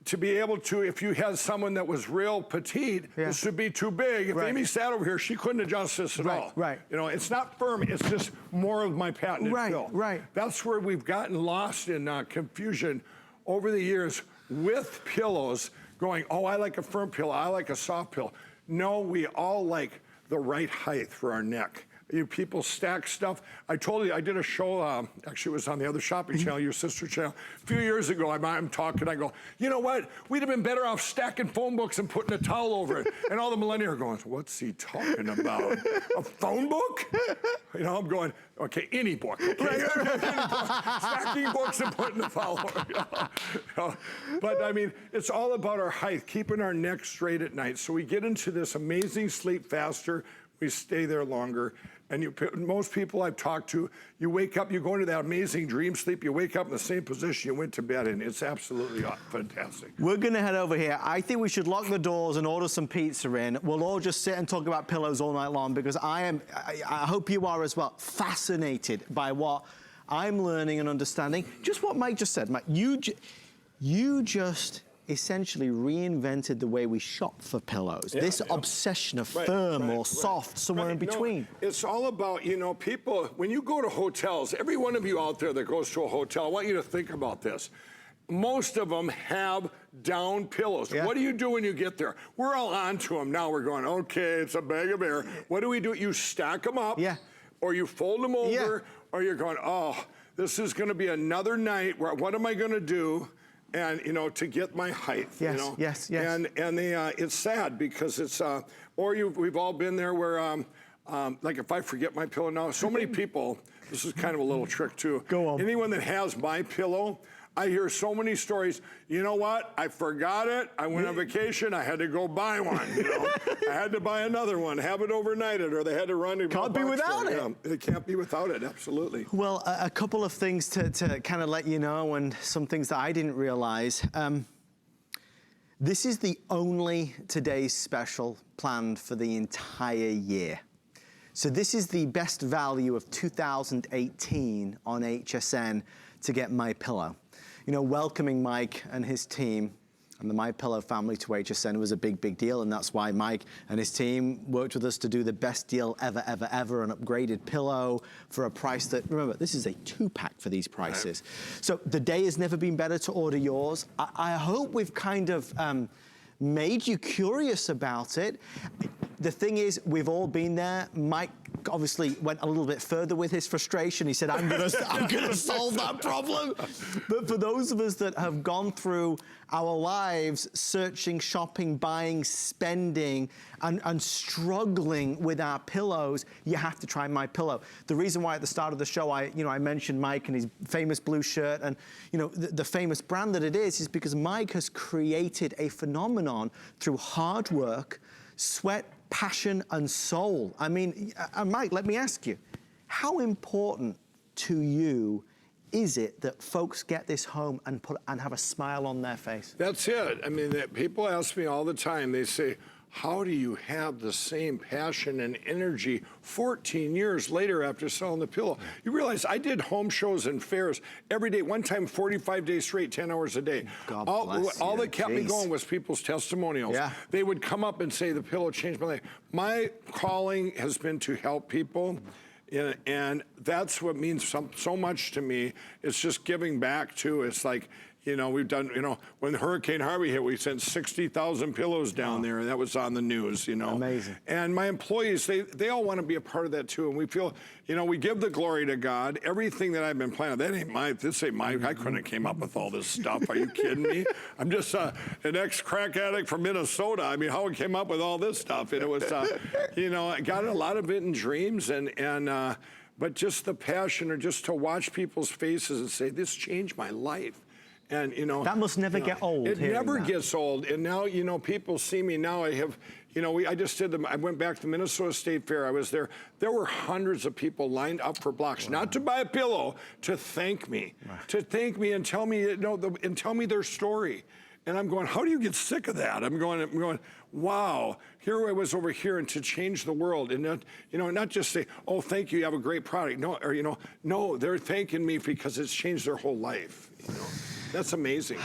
to be able to, if you had someone that was real petite, this would be too big. If Amy sat over here, she couldn't adjust this at all. Right. You know, it's not firm, it's just more of my patented fill. Right. That's where we've gotten lost in confusion over the years with pillows. Going, oh, I like a firm pillow, I like a soft pillow. No, we all like the right height for our neck. You people stack stuff. I told you, I did a show, actually it was on the other shopping channel, your sister channel. A few years ago, I'm talking, I go, you know what? We'd have been better off stacking phone books and putting a towel over it. And all the millennials are going, what's he talking about? A phone book? You know, I'm going, okay, any book. Okay? Stacking books and putting a towel over it. But I mean, it's all about our height, keeping our neck straight at night. So we get into this amazing sleep faster, we stay there longer. And most people I've talked to, you wake up, you go into that amazing dream sleep, you wake up in the same position you went to bed in. It's absolutely fantastic. We're gonna head over here. I think we should lock the doors and order some pizza in. We'll all just sit and talk about pillows all night long, because I hope you are as well, fascinated by what I'm learning and understanding. Just what Mike just said. Mike, you just essentially reinvented the way we shop for pillows. This obsession of firm or soft, somewhere in between. No, it's all about, you know, people, when you go to hotels, every one of you out there that goes to a hotel, I want you to think about this. Most of them have down pillows. What do you do when you get there? We're all onto them. Now we're going, okay, it's a bag of air. What do? You stack them up, or you fold them over, or you're going, oh, this is gonna be another night where, what am I gonna do? And, you know, to get my height, you know? Yes. And it's sad because it's, we've all been there where, like if I forget my pillow now, so many people, this is kind of a little trick too. Go on. Anyone that has MyPillow, I hear so many stories. You know what? I forgot it. I went on vacation. I had to go buy one. You know? I had to buy another one, have it overnighted, or they had to run to Can't be without it. Yeah, it can't be without it. Absolutely. Well, a couple of things to kind of let you know, and some things that I didn't realize. This is the only Today's Special planned for the entire year. So this is the best value of 2018 on HSN to get MyPillow. You know, welcoming Mike and his team and the MyPillow family to HSN was a big, big deal, and that's why Mike and his team worked with us to do the best deal ever, an upgraded pillow for a price that, remember, this is a 2-pack for these prices. Right. So the day has never been better to order yours. I hope we've kind of made you curious about it. The thing is, we've all been there. Mike Mike obviously went a little bit further with his frustration. He said, I'm gonna solve that problem. But for those of us that have gone through our lives searching, shopping, buying, spending, and struggling with our pillows, you have to try MyPillow. The reason why at the start of the show I mentioned Mike and his famous blue shirt and the famous brand that it is because Mike has created a phenomenon through hard work, sweat, passion, and soul. I mean, Mike, let me ask you, how important to you is it that folks get this home and have a smile on their face? That's it. I mean, people ask me all the time, they say, how do you have the same passion and energy 14 years later after selling the pillow? You realize I did home shows and fairs every day, one time 45 days straight, 10 hours a day. God all that kept me going was people's testimonials. Yeah. They would come up and say, the pillow changed my life. My calling has been to help people. And that's what means so much to me. It's just giving back too. It's like, we've done, when Hurricane Harvey hit, we sent 60,000 pillows down there, and that was on the news, Amazing. And my employees, they all want to be a part of that too. And we feel, we give the glory to God. Everything that I've been planning, this ain't mine. I couldn't have came up with all this stuff. Are you kidding me? I'm just an ex-crack addict from Minnesota. I mean, how I came up with all this stuff? And it was, I got a lot of it in dreams but just the passion or just to watch people's faces and say, this changed my life. And that must never get old. It never gets old. And now people see me now. I have I just did I went back to the Minnesota State Fair. I was there. There were hundreds of people lined up for blocks, not to buy a pillow, to thank me, and tell me and tell me their story. And I'm going, how do you get sick of that? I'm going, wow, here I was over here, and to change the world, and not just say, oh, thank you have a great product. No, or no, they're thanking me because it's changed their whole life. That's amazing.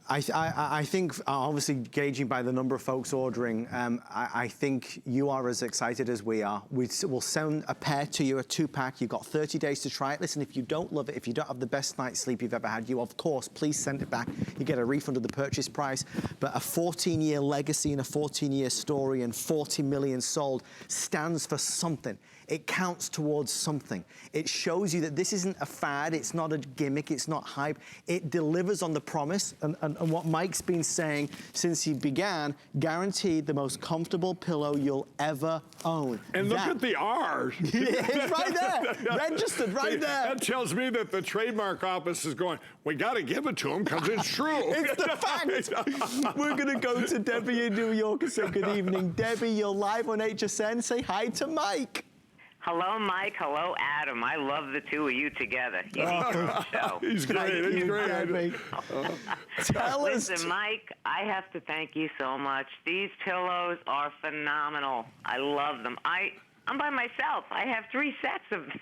I think, obviously, gauging by the number of folks ordering, I think you are as excited as we are. We'll send a pair to you, a 2-pack. You've got 30 days to try it. Listen, if you don't love it, if you don't have the best night's sleep you've ever had, of course, please send it back. You get a refund of the purchase price. But a 14-year legacy and a 14-year story and 40 million sold stands for something. It counts towards something. It shows you that this isn't a fad, it's not a gimmick, it's not hype. It delivers on the promise and what Mike's been saying since he began, guaranteed the most comfortable pillow you'll ever own. And look at the R. It's right there, registered right there. That tells me that the trademark office is going, we got to give it to him because it's true. It's the fact. We're going to go to Debbie in New York and say good evening. Debbie, you're live on HSN. Say hi to Mike. Hello, Mike. Hello, Adam. I love the two of you together. You need your show. He's great. He's great. Tell us. Listen, Mike, I have to thank you so much. These pillows are phenomenal. I love them. I'm by myself. I have 3 sets of them.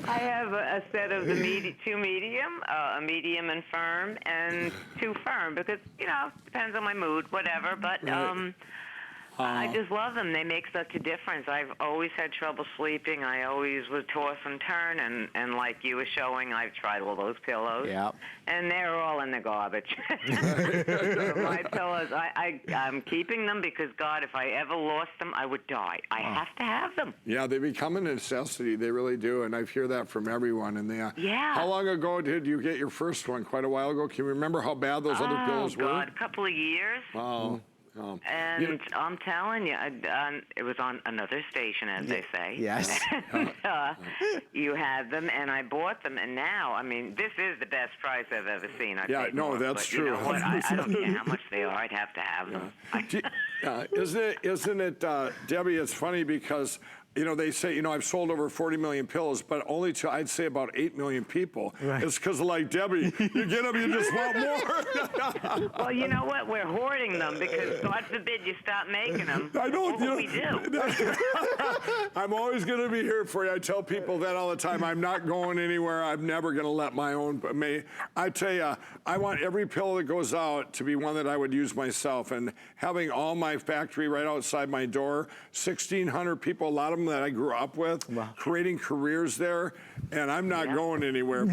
I have a set of the 2 medium, a medium and firm, and 2 firm because, depends on my mood, whatever. But I just love them. They make such a difference. I've always had trouble sleeping. I always would toss and turn, and like you were showing, I've tried all those pillows. Yep. And they're all in the garbage. So my pillows, I'm keeping them because, God, if I ever lost them, I would die. I have to have them. Yeah, they become a necessity. They really do, and I hear that from everyone. And yeah. How long ago did you get your first one? Quite a while ago. Can you remember how bad those other pillows were? Oh, God, a couple of years. Wow. And I'm telling you, it was on another station, as they say. Yes. And, you had them, and I bought them, and now, I mean, this is the best price I've ever seen. That's true. You know what? I don't care how much they are. I'd have to have them. Isn't it, Debbie? It's funny because they say, I've sold over 40 million pillows, but only to, I'd say, about 8 million people. Right. It's because, like Debbie, you get them, you just want more. Well, you know what? We're hoarding them because, God forbid, you stop making them. I know. What we do. I'm always going to be here for you. I tell people that all the time. I'm not going anywhere. I'm never going to let my own. I tell you, I want every pillow that goes out to be one that I would use myself. And having all my factory right outside my door, 1,600 people, a lot of them that I grew up with, creating careers there, and I'm not going anywhere.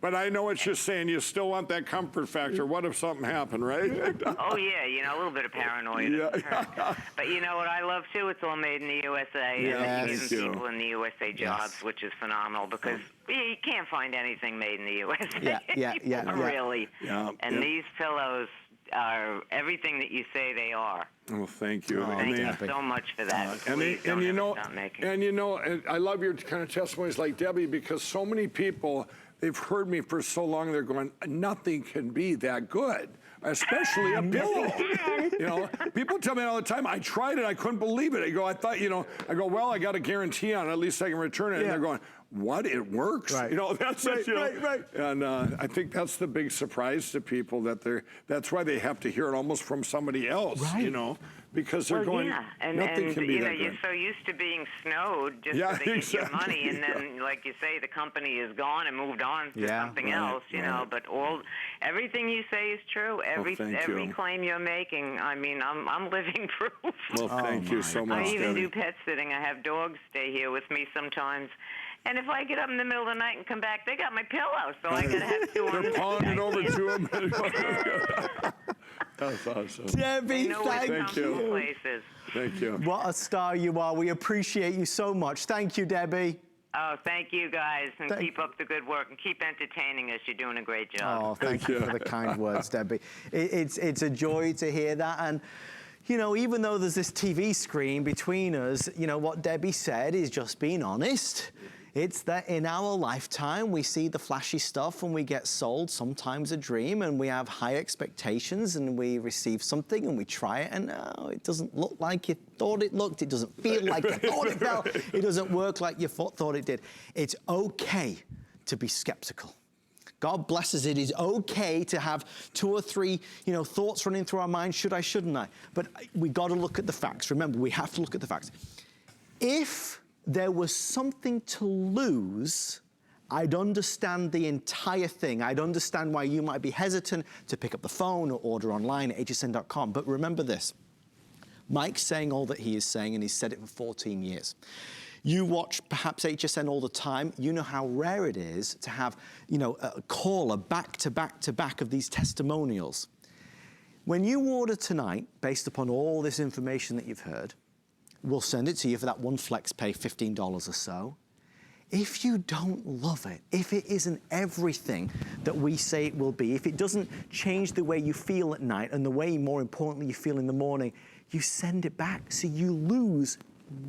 But I know what you're saying. You still want that comfort factor. What if something happened, right? Oh, yeah, you know, a little bit of paranoia. Yeah. But you know what I love, too? It's all made in the USA. Yeah, and thank giving you. people in the USA jobs, which is phenomenal, because you can't find anything made in the USA. Really. Yeah, and these pillows are everything that you say they are. Oh, thank you. Thank you so much for that. And you know, and I love your kind of testimonies like Debbie, because so many people, they've heard me for so long, they're going, nothing can be that good, especially a pillow. You know, people tell me all the time, I tried it, I couldn't believe it. I go, well, I got a guarantee on it, at least I can return it. And they're going, what? It works? Right. You know, that's it. You know? And I think that's the big surprise to people, that's why they have to hear it almost from somebody else, you know, because they're going, nothing can be that good. You're so used to being snowed just so they get your money, and then, like you say, the company is gone and moved on to something else, you know, but everything you say is true. Every claim you're making, I mean, I'm living proof. Well, thank you so much, I even Debbie. do pet sitting. I have dogs stay here with me sometimes. And if I get up in the middle of the night and come back, they got my pillow, so I got to have two on. They're pawning it over to them. That's awesome. Debbie, thank you. Thank you. What a star you are. We appreciate you so much. Thank you, Debbie. Oh, thank you, guys, and keep up the good work and keep entertaining us. You're doing a great job. Oh, thank you for the kind words, Debbie. It's a joy to hear that. And you know, even though there's this TV screen between us, you know, what Debbie said is just being honest. It's that in our lifetime, we see the flashy stuff and we get sold sometimes a dream, and we have high expectations, and we receive something and we try it, and no, it doesn't look like you thought it looked. It doesn't feel like you thought it felt. It doesn't work like you thought it did. It's okay to be skeptical. God bless us. It is okay to have 2 or 3, you know, thoughts running through our mind. Should I, shouldn't I? But we got to look at the facts. Remember, we have to look at the facts. If there was something to lose, I'd understand the entire thing. I'd understand why you might be hesitant to pick up the phone or order online at hsn.com. But remember this, Mike's saying all that he is saying, and he's said it for 14 years. You watch perhaps HSN all the time. You know how rare it is to have, you know, a caller back to back to back of these testimonials. When you order tonight, based upon all this information that you've heard, we'll send it to you for that one flex pay, $15 or so. If you don't love it, if it isn't everything that we say it will be, if it doesn't change the way you feel at night and the way, more importantly, you feel in the morning, you send it back, so you lose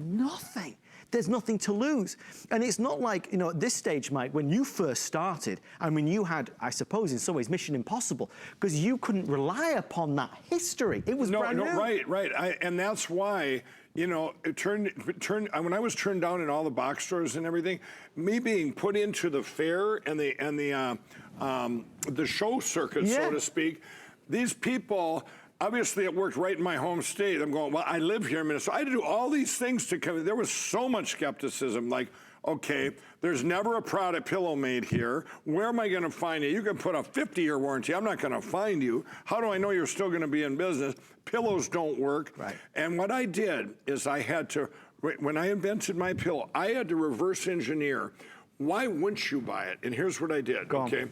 nothing. There's nothing to lose. And it's not like, you know, at this stage, Mike, when you first started, I mean, you had, I suppose, in some ways, Mission Impossible, because you couldn't rely upon that history. It was brand new. Right. And that's why, you know, when I was turned down in all the box stores and everything, me being put into the fair and the show circuit, so to speak, these people, obviously it worked right in my home state. I'm going, well, I live here in Minnesota. I had to do all these things to come. There was so much skepticism, like, okay, there's never a product pillow made here. Where am I going to find it? You can put a 50-year warranty. I'm not going to find you. How do I know you're still going to be in business? Pillows don't work. Right. And what I did is I had to, when I invented MyPillow, I had to reverse engineer. Why wouldn't you buy it? And here's what I did, okay?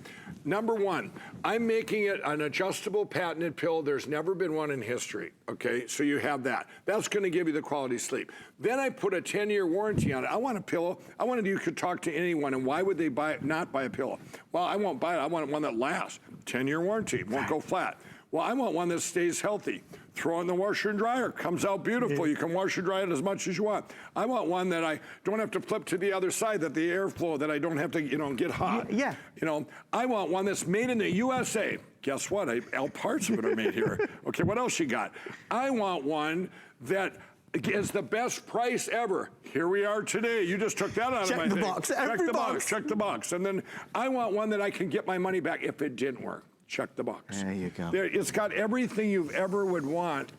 Number one, I'm making it an adjustable patented pillow. There's never been one in history, okay? So you have that. That's going to give you the quality sleep. Then I put a 10-year warranty on it. I want a pillow. I wanted you could talk to anyone, and why would they not buy a pillow? Well, I won't buy it. I want one that lasts. 10-year warranty, won't go flat. Well, I want one that stays healthy. Throw it in the washer and dryer, comes out beautiful. You can wash and dry it as much as you want. I want one that I don't have to flip to the other side, that the airflow, that I don't have to, you know, get hot. Yeah. You know, I want one that's made in the USA. Guess what? All parts of it are made here. Okay, what else you got? I want one that is the best price ever. Here we are today. You just took that out of my thing. Check the box. And then I want one that I can get my money back if it didn't work. Check the box. There you go. It's got everything you've ever would want.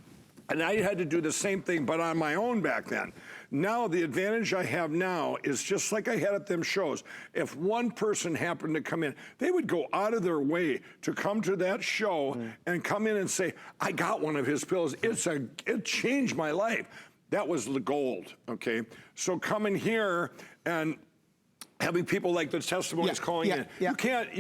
And I had to do the same thing, but on my own back then. Now, the advantage I have now is just like I had at them shows. If one person happened to come in, they would go out of their way to come to that show and come in and say, I got one of his pillows. It changed my life. that was the gold, okay? So coming here and having people like the testimonials calling in, you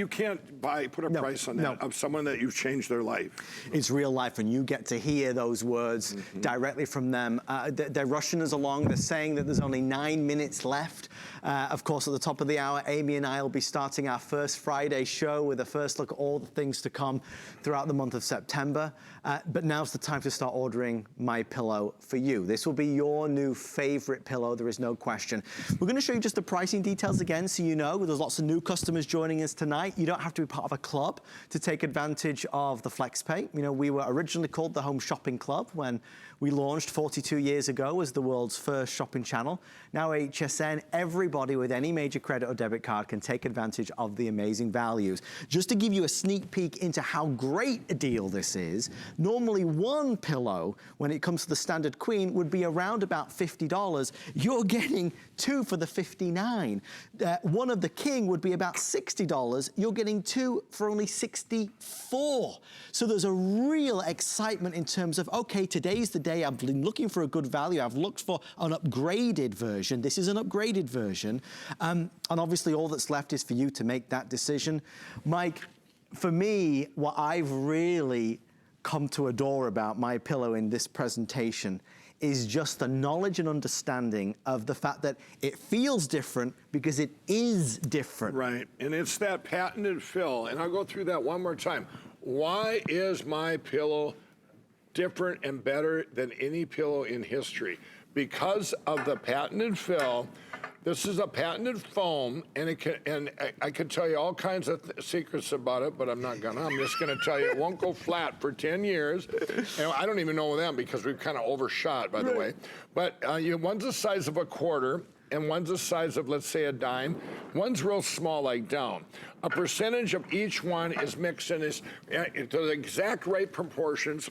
can't put a price on that of someone that you've changed their life. It's real life, and you get to hear those words directly from them. They're rushing us along. They're saying that there's only 9 minutes left. Of course, at the top of the hour, Amy and I will be starting our first Friday show with a first look at all the things to come throughout the month of September. But now's the time to start ordering MyPillow for you. This will be your new favorite pillow, there is no question. We're going to show you just the pricing details again, so you know. There's lots of new customers joining us tonight. You don't have to be part of a club to take advantage of the FlexPay. You know, we were originally called the Home Shopping Club when we launched 42 years ago as the world's first shopping channel. Now HSN, everybody with any major credit or debit card can take advantage of the amazing values. Just to give you a sneak peek into how great a deal this is, normally one pillow, when it comes to the standard queen, would be around about $50. You're getting two for the $59. One of the king would be about $60. You're getting two for only $64. So there's a real excitement in terms of, okay, today's the day. I've been looking for a good value. I've looked for an upgraded version. This is an upgraded version. And obviously all that's left is for you to make that decision. Mike, for me, what I've really come to adore about MyPillow in this presentation is just the knowledge and understanding of the fact that it feels different because it is different. Right, and it's that patented fill, and I'll go through that one more time. Why is MyPillow different and better than any pillow in history? Because of the patented fill. This is a patented foam, and I could tell you all kinds of secrets about it, but I'm not gonna. I'm just gonna tell you it won't go flat for 10 years. And I don't even know them because we've kind of overshot, by the way. But one's the size of a quarter, and one's the size of, let's say, a dime. One's real small, like down. A percentage of each one is mixed in to the exact right proportions,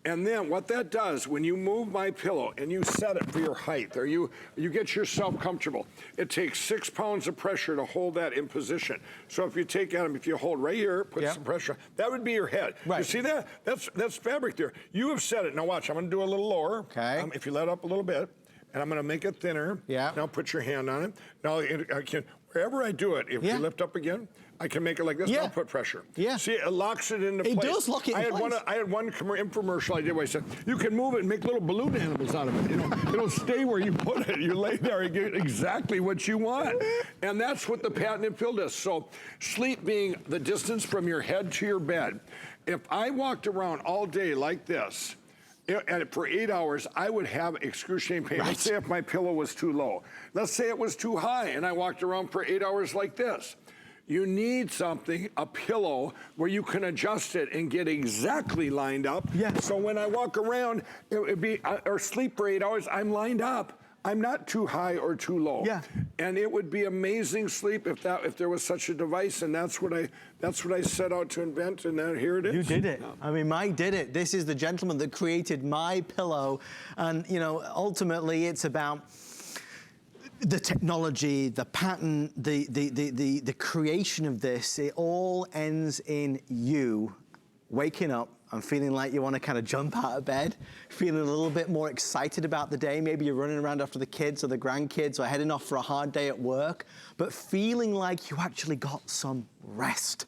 and then what that does, when you move MyPillow and you set it for your height, or you get yourself comfortable, it takes 6 pounds of pressure to hold that in position. So if you take at them, if you hold right here, put some pressure, that would be your head. Right. You see that? That's fabric there. You have set it. Now watch, I'm gonna do a little lower. Okay. If you let up a little bit, and I'm gonna make it thinner. Yeah. Now put your hand on it. Now I can, wherever I do it, if you lift up again, I can make it like this. Now put pressure. Yeah. See, it locks it into place. It does lock it in place. I had one infomercial I did where I said, you can move it and make little balloon animals out of it. You know, it'll stay where you put it. You lay there and get exactly what you want. And that's what the patented fill does. So sleep being the distance from your head to your bed. If I walked around all day like this, and for 8 hours, I would have excruciating pain. Let's say if my pillow was too low. Let's say it was too high, and I walked around for 8 hours like this. You need something, a pillow, where you can adjust it and get exactly lined up. Yeah. So when I walk around, it would be, or sleep for 8 hours, I'm lined up. I'm not too high or too low. Yeah. And it would be amazing sleep if there was such a device, and that's what I set out to invent, and now here it is. You did it. I mean, Mike did it. This is the gentleman that created MyPillow, and you know, ultimately it's about the technology, the patent, the creation of this. It all ends in you waking up and feeling like you want to kind of jump out of bed, feeling a little bit more excited about the day. Maybe you're running around after the kids or the grandkids or heading off for a hard day at work, but feeling like you actually got some rest.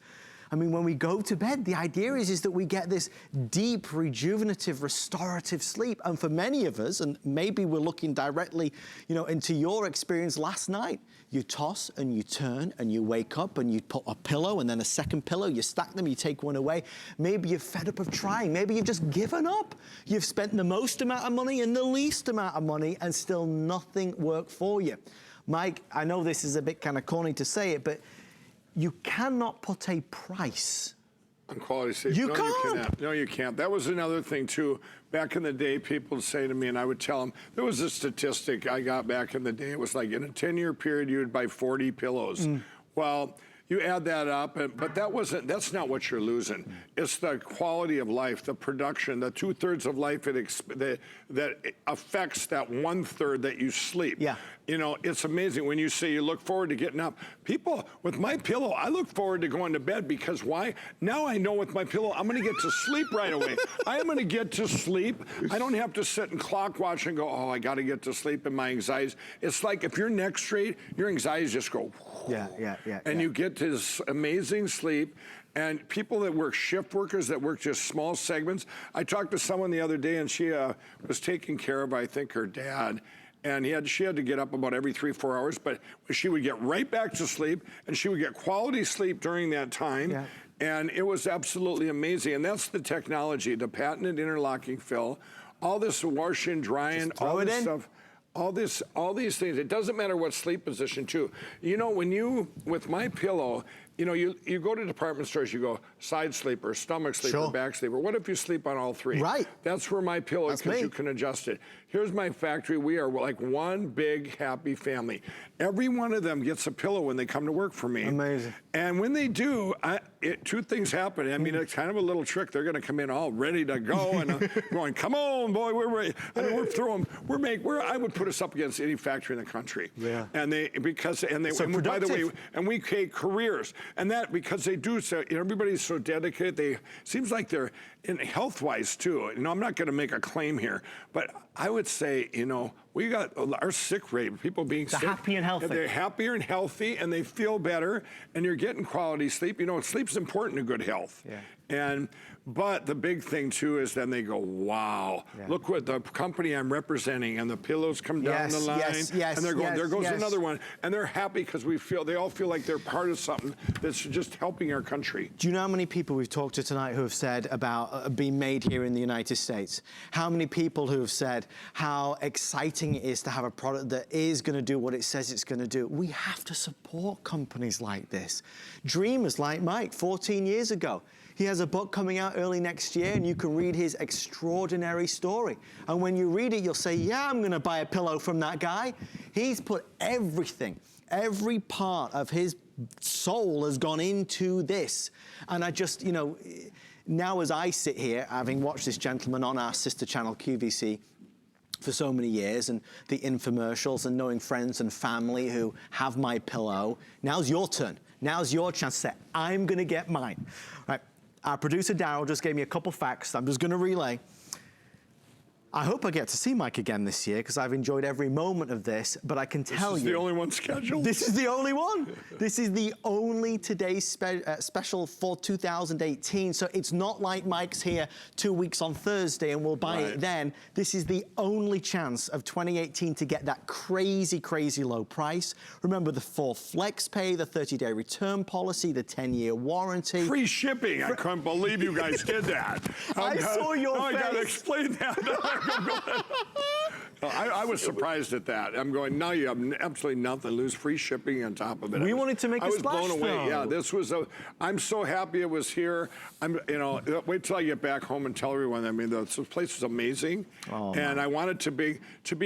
I mean, when we go to bed, the idea is that we get this deep, rejuvenative, restorative sleep. And for many of us, and maybe we're looking directly, you know, into your experience last night, you toss and you turn and you wake up and you put a pillow and then a second pillow, you stack them, you take one away. Maybe you're fed up of trying. Maybe you've just given up. You've spent the most amount of money and the least amount of money and still nothing worked for you. Mike, I know this is a bit kind of corny to say it, but you cannot put a price on quality sleep. You can't. No, you can't. That was another thing too. Back in the day, people would say to me, and I would tell them, there was a statistic I got back in the day. It was like in a 10-year period, you would buy 40 pillows. Well, you add that up, but that's not what you're losing. It's the quality of life, the production, the 2/3 of life that affects that 1/3 that you sleep. Yeah. You know, it's amazing when you say you look forward to getting up. People, with MyPillow, I look forward to going to bed because why? Now I know with MyPillow, I'm going to get to sleep right away. I am going to get to sleep. I don't have to sit and clock watch and go, oh, I got to get to sleep, and my anxieties. It's like if your neck's straight, your anxieties just go. Yeah. And you get this amazing sleep. And people that work, shift workers that work just small segments. I talked to someone the other day, and she was taking care of, I think, her dad. And she had to get up about every 3-4 hours, but she would get right back to sleep, and she would get quality sleep during that time. Yeah. And it was absolutely amazing. And that's the technology, the patented interlocking fill, all this washing, drying, all this stuff. All these things. It doesn't matter what sleep position too. You know, with MyPillow, you know, you go to department stores, you go side sleeper, stomach sleeper, back sleeper. What if you sleep on all three? Right. That's where MyPillow is, because you can adjust it. Here's my factory. We are like one big happy family. Every one of them gets a pillow when they come to work for me. Amazing. And when they do, two things happen. I mean, it's kind of a little trick. They're going to come in all ready to go and going, come on, boy, we're ready. And we're throwing. I would put us up against any factory in the country. Yeah. And by the way, and we create careers. And that, because they do, so everybody's so dedicated, seems like they're, in health-wise too, you know, I'm not gonna make a claim here, but I would say, you know, we got our sick rate, people being sick. Happy and healthy. They're happier and healthy, and they feel better, and you're getting quality sleep. You know, sleep's important to good health. Yeah. But the big thing too is then they go, wow, look what the company I'm representing, and the pillows come down the line, and they're going, there goes another one, and they're happy because they all feel like they're part of something that's just helping our country. Do you know how many people we've talked to tonight who have said about being made here in the United States? How many people who have said how exciting it is to have a product that is going to do what it says it's going to do? We have to support companies like this. Dreamers like Mike, 14 years ago. He has a book coming out early next year, and you can read his extraordinary story. And when you read it, you'll say, yeah, I'm going to buy a pillow from that guy. He's put everything, every part of his soul has gone into this. And I just, you know, now as I sit here, having watched this gentleman on our sister channel, QVC, for so many years, and the infomercials, and knowing friends and family who have MyPillow, now's your turn. Now's your chance to say, I'm going to get mine. Right. Our producer, Daryl, just gave me a couple facts I'm just going to relay. I hope I get to see Mike again this year, because I've enjoyed every moment of this, but I can tell you... This is the only one scheduled? This is the only one. This is the only today's special for 2018, so it's not like Mike's here 2 weeks on Thursday and we'll buy it then. This is the only chance of 2018 to get that crazy, crazy low price. Remember the 4 flex pay, the 30-day return policy, the 10-year warranty. Free shipping. I couldn't believe you guys did that. I saw your face. I got to explain that. I was surprised at that. I'm going, now you have absolutely nothing to lose, free shipping on top of it. We wanted to make a splash, I was blown away. though. Yeah, this was I'm so happy it was here. You know, wait till I get back home and tell everyone. I mean, this place is amazing. Oh, and I wanted to be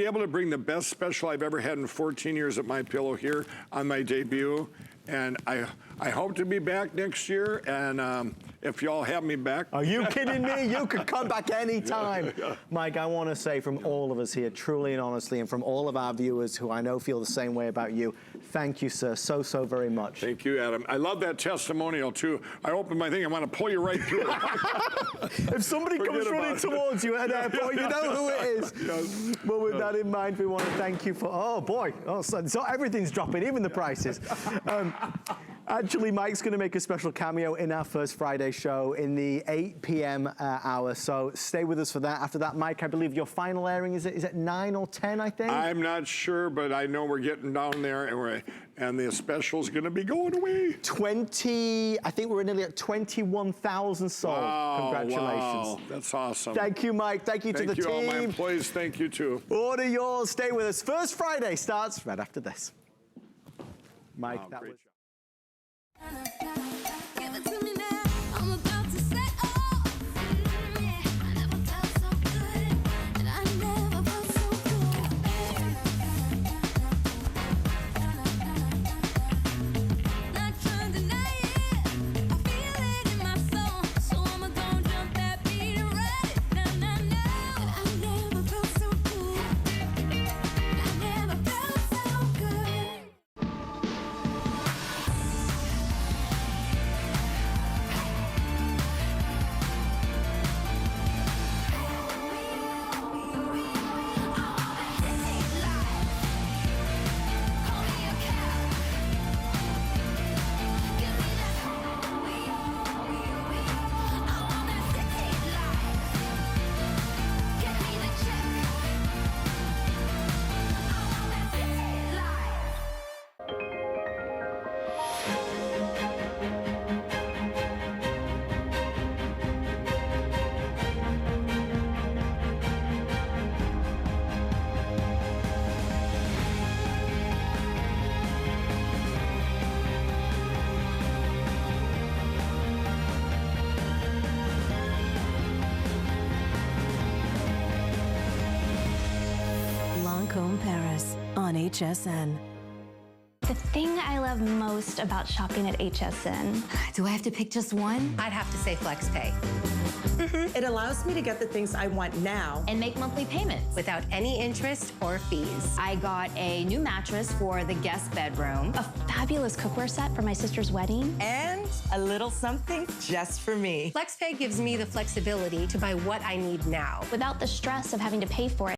able to bring the best special I've ever had in 14 years at MyPillow here on my debut. And I hope to be back next year, and if y'all have me back. Are you kidding me? You could come back anytime. Mike, I want to say from all of us here, truly and honestly, and from all of our viewers who I know feel the same way about you, thank you, sir, so very much. Thank you, Adam. I love that testimonial, too. I opened my thing, I want to pull you right through it. If somebody comes running towards you at an airport, you know who it is. Yes. Well, with that in mind, we want to thank you for, oh boy, so everything's dropping, even the prices. Actually, Mike's going to make a special cameo in our first Friday show in the 8 p.m. hour, so stay with us for that. After that, Mike, I believe your final airing is at 9 or 10, I think? I'm not sure, but I know we're getting down there, and the special's going to be going away. I think we're nearly at 21,000 sold. Wow, congratulations. Wow, that's awesome. Thank you, Mike. Thank you to the team. Thank you, all my employees. Thank you, too. Order yours. Stay with us. First Friday starts right after this. Mike, wow, that was... Give it to me now. I'm about to say, oh, yeah. I never felt so good, and I never felt so good. Not trying to deny. Combe Paris on HSN. The thing I love most about shopping at HSN. Do I have to pick just one? I'd have to say FlexPay. It allows me to get the things I want now And make monthly payments Without any interest or fees. I got a new mattress for the guest bedroom. A fabulous cookware set for my sister's wedding. and a little something just for me. FlexPay gives me the flexibility to buy what I need now. Without the stress of having to pay for it